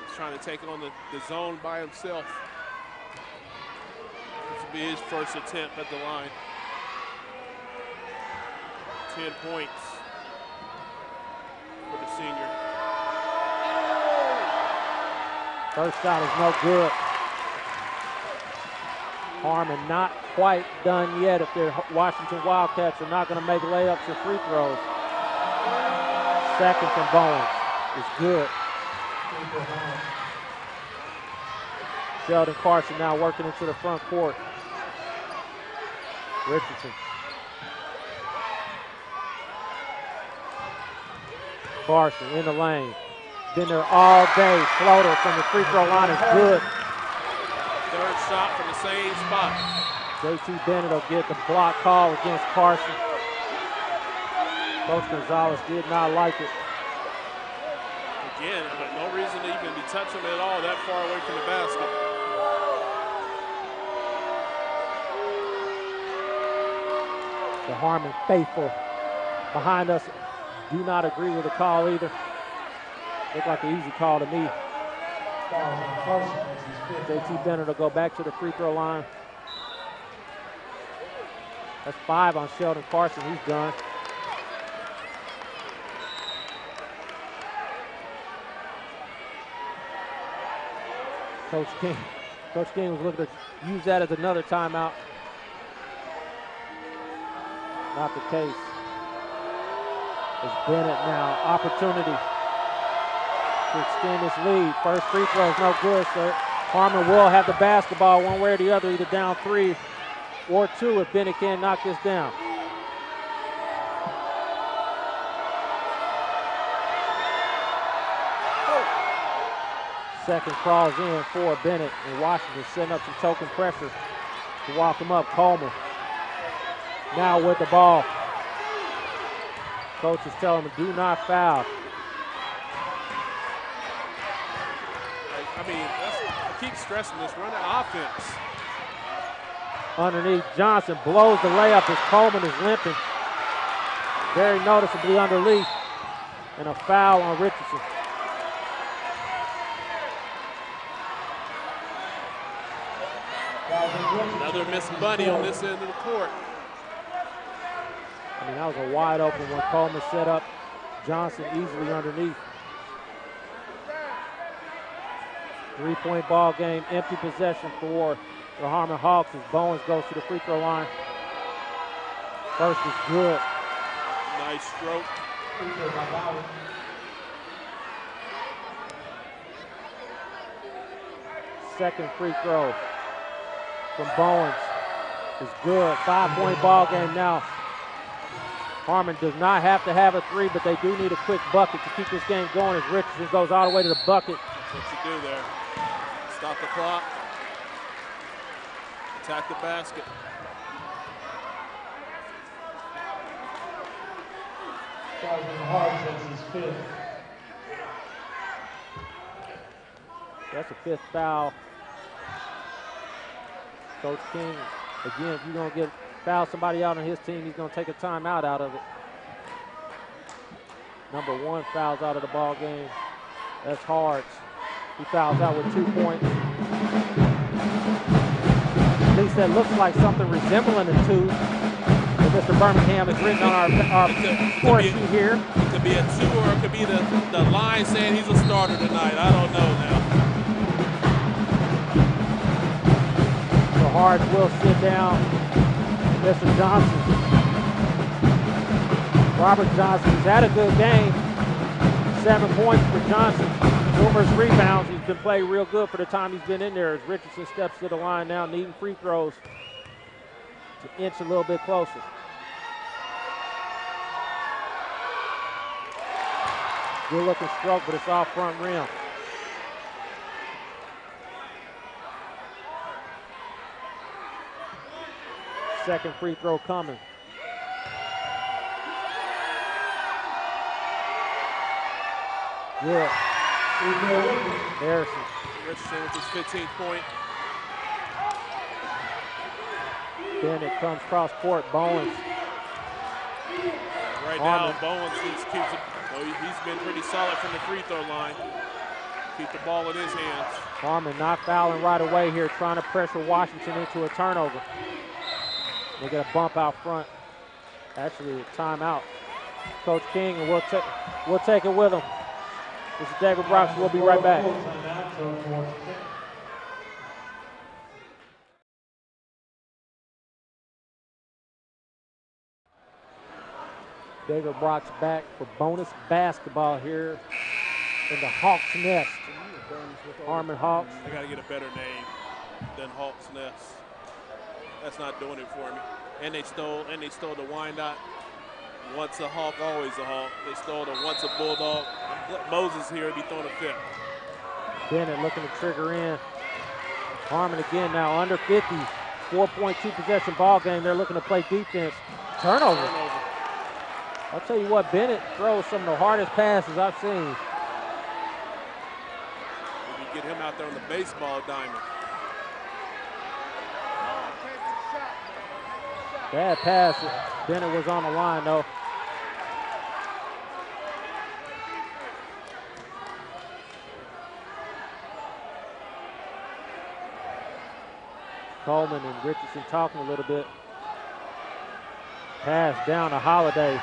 He's trying to take on the zone by himself. This will be his first attempt at the line. 10 points for the senior. First shot is no good. Harmon not quite done yet if their Washington Wildcats are not going to make layups or free throws. Second from Bowens is good. Sheldon Carson now working into the front court. Richardson. Carson in the lane. Been there all day. Floater from the free throw line is good. Third shot from the same spot. JT Bennett will get the block call against Carson. Coach Gonzalez did not like it. Again, no reason to even be touching it at all that far away from the basket. The Harmon faithful behind us do not agree with the call either. Looked like an easy call to me. JT Bennett will go back to the free throw line. That's 5 on Sheldon Carson. He's done. Coach King was looking to use that as another timeout. Not the case. It's Bennett now. Opportunity to extend this lead. First free throw is no good, so Harmon will have the basketball one way or the other, either down 3 or 2 if Bennett can't knock this down. Second crawls in for Bennett, and Washington setting up some token pressure to walk him up. Coleman now with the ball. Coach is telling him, do not foul. I mean, I keep stressing this, run an offense. Underneath, Johnson blows the layup as Coleman is limping. Very noticeably underneath. And a foul on Richardson. Another missed bunny on this end of the court. I mean, that was a wide open when Coleman set up Johnson easily underneath. 3-point ball game, empty possession for the Harmon Hawks as Bowens goes to the free throw line. First is good. Nice stroke. Second free throw from Bowens is good. 5-point ball game now. Harmon does not have to have a 3, but they do need a quick bucket to keep this game going as Richardson goes all the way to the bucket. That's what you do there. Stop the clock. Attack the basket. That's a 5th foul. Coach King, again, if you're going to foul somebody out on his team, he's going to take a timeout out of it. Number 1 fouls out of the ball game. That's Hards. He fouls out with 2 points. At least that looks like something resembling a 2. That Mr. Birmingham has written on our score sheet here. It could be a 2 or it could be the line saying he's a starter tonight. I don't know now. So Hards will sit down Mr. Johnson. Robert Johnson has had a good game. 7 points for Johnson. Numerous rebounds. He's been playing real good for the time he's been in there as Richardson steps to the line now, needing free throws to inch a little bit closer. Good looking stroke, but it's off front rim. Second free throw coming. Good. Harrison. Richardson with his 15th point. Bennett comes cross court. Bowens. Right now, Bowens keeps it. Well, he's been pretty solid from the free throw line. Keep the ball in his hands. Harmon not fouling right away here, trying to pressure Washington into a turnover. They get a bump out front. Actually, a timeout. Coach King, and we'll take it with him. This is David Brox. We'll be right back. David Brox back for bonus basketball here in the Hawks Nest. Harmon Hawks. They got to get a better name than Hawks Nest. That's not doing it for me. And they stole the why not? Once a Hawk, always a Hawk. They stole the once a Bulldog. Moses here be throwing a fit. Bennett looking to trigger in. Harmon again now under 50. 4.2 possession ball game. They're looking to play defense. Turnover. I'll tell you what, Bennett throws some of the hardest passes I've seen. When you get him out there on the baseball diamond. Bad pass. Bennett was on the line though. Coleman and Richardson talking a little bit. Pass down to Holiday.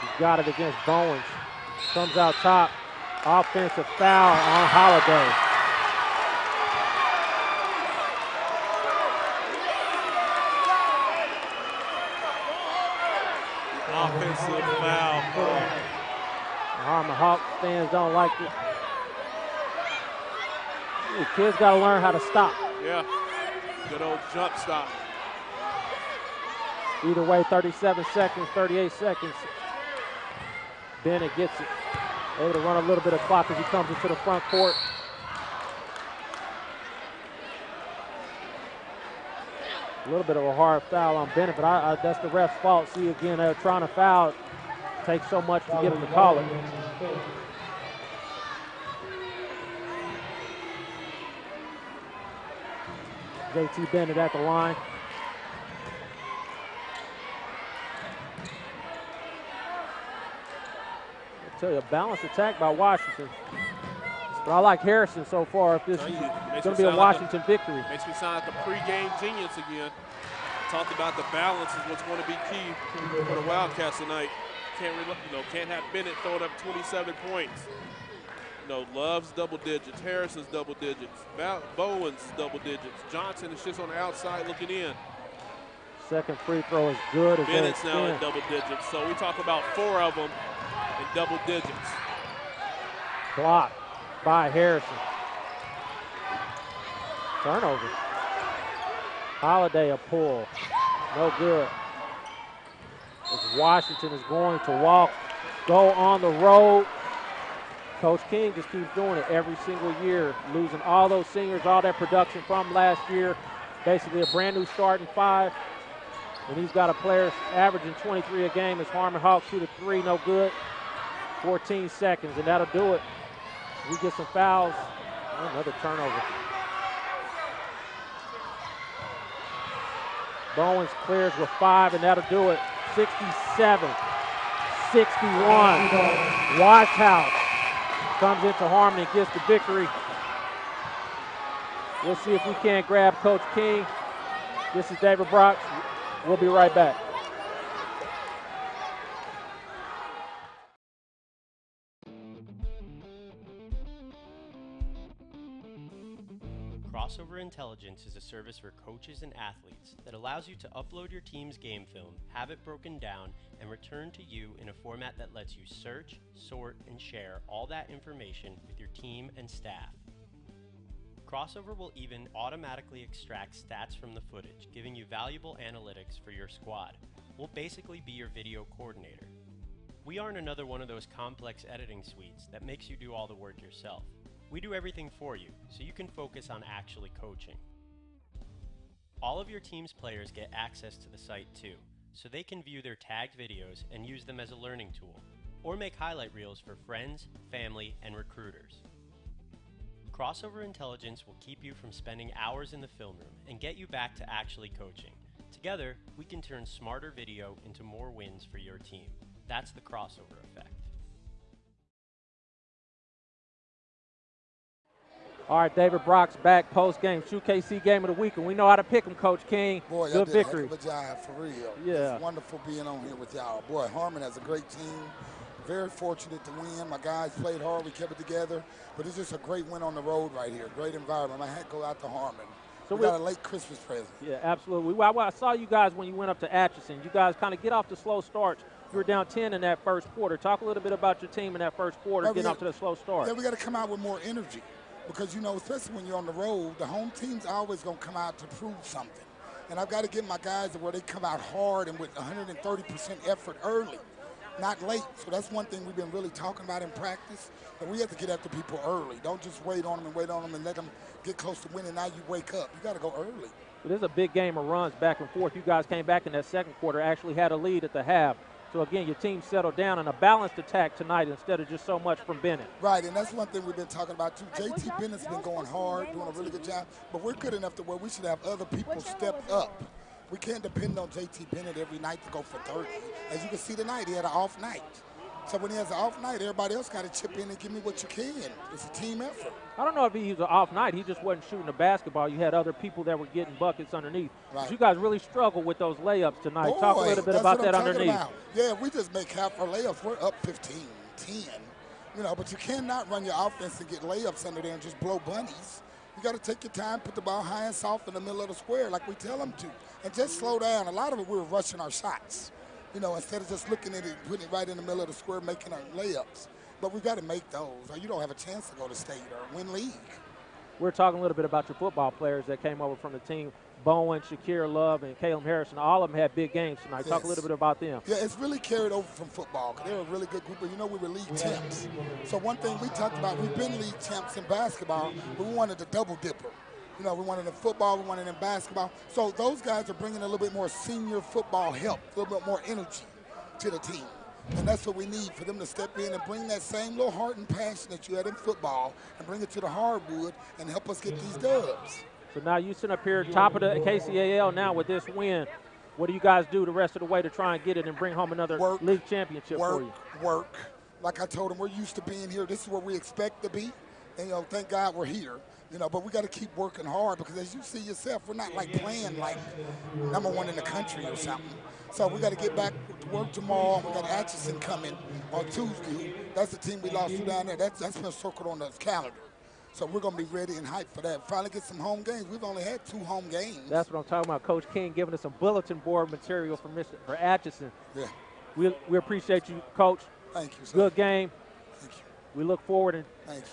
He's got it against Bowens. Comes out top. Offensive foul on Holiday. Offensive foul. Harmon Hawks fans don't like it. The kids got to learn how to stop. Yeah. Good old jump stop. Either way, 37 seconds, 38 seconds. Bennett gets it. Able to run a little bit of clock as he comes into the front court. A little bit of a hard foul on Bennett, but that's the ref's fault. See, again, they're trying to foul. It takes so much to get him to call it. JT Bennett at the line. I'll tell you, a balanced attack by Washington. But I like Harrison so far. If this is going to be a Washington victory. Makes me sound like a pregame genius again. Talked about the balance is what's going to be key for the Wildcats tonight. Can't have Bennett throwing up 27 points. Love's double digits, Harrison's double digits, Bowen's double digits. Johnson is just on the outside looking in. Second free throw is good. Bennett's now in double digits. So we talk about 4 of them in double digits. Blocked by Harrison. Turnover. Holiday a pull. No good. As Washington is going to go on the road. Coach King just keeps doing it every single year, losing all those seniors, all that production from last year. Basically a brand new starting 5. And he's got a player averaging 23 a game as Harmon Hawks shoot a 3, no good. 14 seconds, and that'll do it. We get some fouls. Another turnover. Bowens clears with 5, and that'll do it. 67, Washhouse comes into Harmon and gets the victory. We'll see if we can't grab Coach King. This is David Brock. We'll be right back. Crossover Intelligence is a service for coaches and athletes that allows you to upload your team's game film, have it broken down, and return to you in a format that lets you search, sort, and share all that information with your team and staff. Crossover will even automatically extract stats from the footage, giving you valuable analytics for your squad. We'll basically be your video coordinator. We aren't another one of those complex editing suites that makes you do all the work yourself. We do everything for you, so you can focus on actually coaching. All of your team's players get access to the site too, so they can view their tagged videos and use them as a learning tool, or make highlight reels for friends, family, and recruiters. Crossover Intelligence will keep you from spending hours in the film room and get you back to actually coaching. Together, we can turn smarter video into more wins for your team. That's the crossover effect. All right, David Brock's back post-game, Shoe KC Game of the Week, and we know how to pick him, Coach King. Boy, good did victory. A heck of a job, for real. Yeah. It's wonderful being on here with y'all. Boy, Harmon has a great team. Very fortunate to win. My guys played hard. We kept it together. But it's just a great win on the road right here. Great environment. I had to go out to Harmon. So we got a late Christmas present. Yeah, absolutely. I saw you guys when you went up to Atchison. You guys kind of get off the slow starts. You were down 10 in that first quarter. Talk a little bit about your team in that first quarter, getting off to the slow start. Yeah, we got to come out with more energy. Because, you know, especially when you're on the road, the home team's always going to come out to prove something. And I've got to get my guys to where they come out hard and with 130% effort early, not late. So that's one thing we've been really talking about in practice. But we have to get after people early. Don't just wait on them and let them get close to winning. Now you wake up. You got to go early. This is a big game of runs back and forth. You guys came back in that second quarter, actually had a lead at the half. So, again, your team settled down in a balanced attack tonight instead of just so much from Bennett. Right, and that's one thing we've been talking about, too. J.T. Bennett's been going hard, doing a really good job, but we're good enough to where we should have other people step up. We can't depend on J.T. Bennett every night to go for 30. As you can see tonight, he had an off night. So when he has an off night, everybody else got to chip in and give me what you can. It's a team effort. I don't know if he was an off night. He just wasn't shooting the basketball. You had other people that were getting buckets underneath. Right. You guys really struggled with those layups tonight. Boy, talk a little bit about that underneath. About. Yeah, we just make half our layups. We're up 15, 10. You know, but you cannot run your offense and get layups under there and just blow bunnies. You got to take your time, put the ball high and soft in the middle of the square like we tell them to, and just slow down. A lot of it, we were rushing our shots. You know, instead of just looking at it, putting it right in the middle of the square, making our layups. But we've got to make those, or you don't have a chance to go to state or win league. We're talking a little bit about your football players that came over from the team. Bowen, Shakir Love, and Caleb Harrison, all of them had big games tonight. Yes. Talk a little bit about them. Yeah, it's really carried over from football because they're a really good group. But you know, we were league champs. So one thing we talked about, we've been league champs in basketball, but we wanted the double dipper. You know, we wanted in football, we wanted in basketball. So those guys are bringing a little bit more senior football help, a little bit more energy to the team. And that's what we need, for them to step in and bring that same little heart and passion that you had in football and bring it to the hardwood and help us get these dubs. So now you sit up here top of the KCAL now with this win. What do you guys do the rest of the way to try and get it and bring home another league championship for you? Work. Like I told them, we're used to being here. This is where we expect to be. And, you know, thank God we're here. You know, but we got to keep working hard because as you see yourself, we're not like playing like #1 in the country or something. So we got to get back to work tomorrow. We got Atchison coming on Tuesday. That's the team we lost to down there. That's been circled on the calendar. So we're going to be ready and hyped for that. Finally get some home games. We've only had 2 home games. That's what I'm talking about. Coach King giving us some bulletin board material for Atchison. Yeah. We appreciate you, Coach. Thank you, sir. Good game. Thank you. We look forward to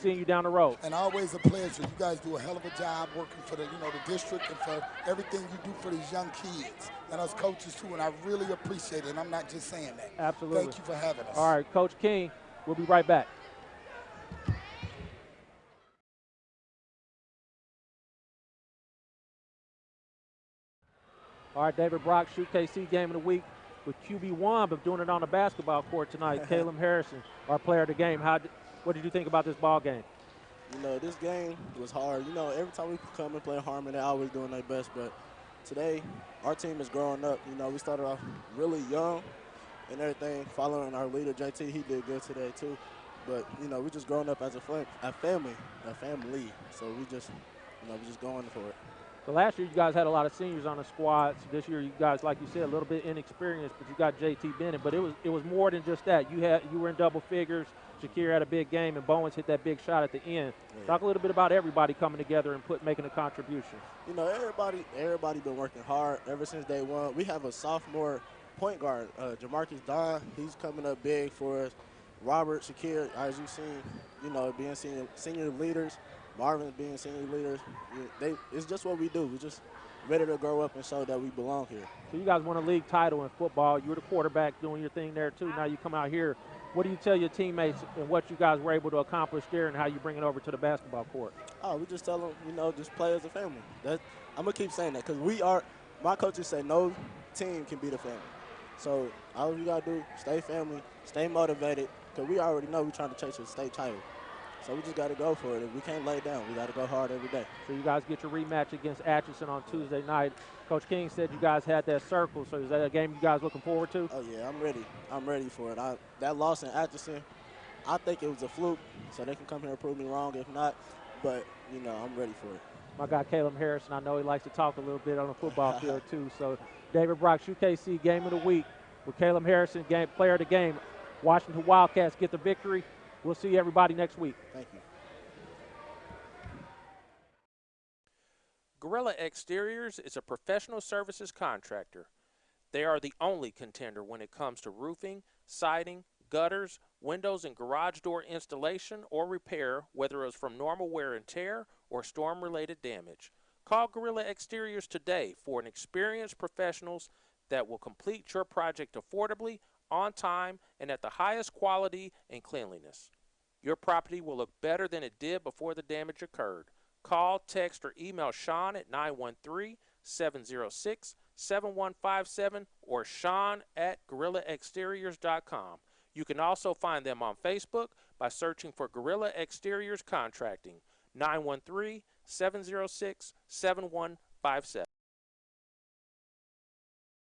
seeing you down the road. And always a pleasure. You guys do a hell of a job working for the district and for everything you do for these young kids and us coaches too. And I really appreciate it. And I'm not just saying that. Absolutely. Thank you for having us. All right, Coach King. We'll be right back. All right, David Brock, Shoot KC Game of the Week with QB1, but doing it on the basketball court tonight. Caleb Harrison, our player of the game. What did you think about this ball game? You know, this game was hard. You know, every time we come and play Harmon, they're always doing their best. But today, our team is growing up. You know, we started off really young, and everything. Following our leader, JT, he did good today too. But, you know, we just growing up as a family. So we just, you know, we just going for it. So last year you guys had a lot of seniors on the squad. So this year you guys, like you said, a little bit inexperienced, but you got JT Bennett. But it was more than just that. You were in double figures. Shakir had a big game, and Bowens hit that big shot at the end. Yeah. Talk a little bit about everybody coming together and making a contribution. You know, everybody been working hard ever since day one. We have a sophomore point guard, Jamarcus Don. He's coming up big for us. Robert, Shakir, as you've seen, you know, being senior leaders. Marvin's being senior leaders. It's just what we do. We're just ready to grow up and show that we belong here. So you guys won a league title in football. You were the quarterback doing your thing there too. Now you come out here. What do you tell your teammates and what you guys were able to accomplish there and how you bring it over to the basketball court? Oh, we just tell them, you know, just play as a family. I'm going to keep saying that because my coaches say no team can beat a family. So all you got to do, stay family, stay motivated, because we already know we're trying to chase a state title. So we just got to go for it. If we can't lay down, we got to go hard every day. So you guys get your rematch against Atchison on Tuesday night. Coach King said you guys had that circle. So is that a game you guys looking forward to? Oh, yeah, I'm ready. I'm ready for it. That loss in Atchison, I think it was a fluke, so they can come here and prove me wrong if not. But, you know, I'm ready for it. My guy Caleb Harrison, I know he likes to talk a little bit on the football field too. So David Brock, UKC Game of the Week with Caleb Harrison, player of the game. Washington Wildcats get the victory. We'll see everybody next week. Thank you. Gorilla Exteriors is a professional services contractor. They are the only contender when it comes to roofing, siding, gutters, windows, and garage door installation or repair, whether it's from normal wear and tear or storm-related damage. Call Gorilla Exteriors today for an experienced professionals that will complete your project affordably, on time, and at the highest quality and cleanliness. Your property will look better than it did before the damage occurred. Call, text, or email Sean at 913-706-7157 or Sean@GorillaExteriors.com. You can also find them on Facebook by searching for Gorilla Exteriors Contracting, 913-706-7157.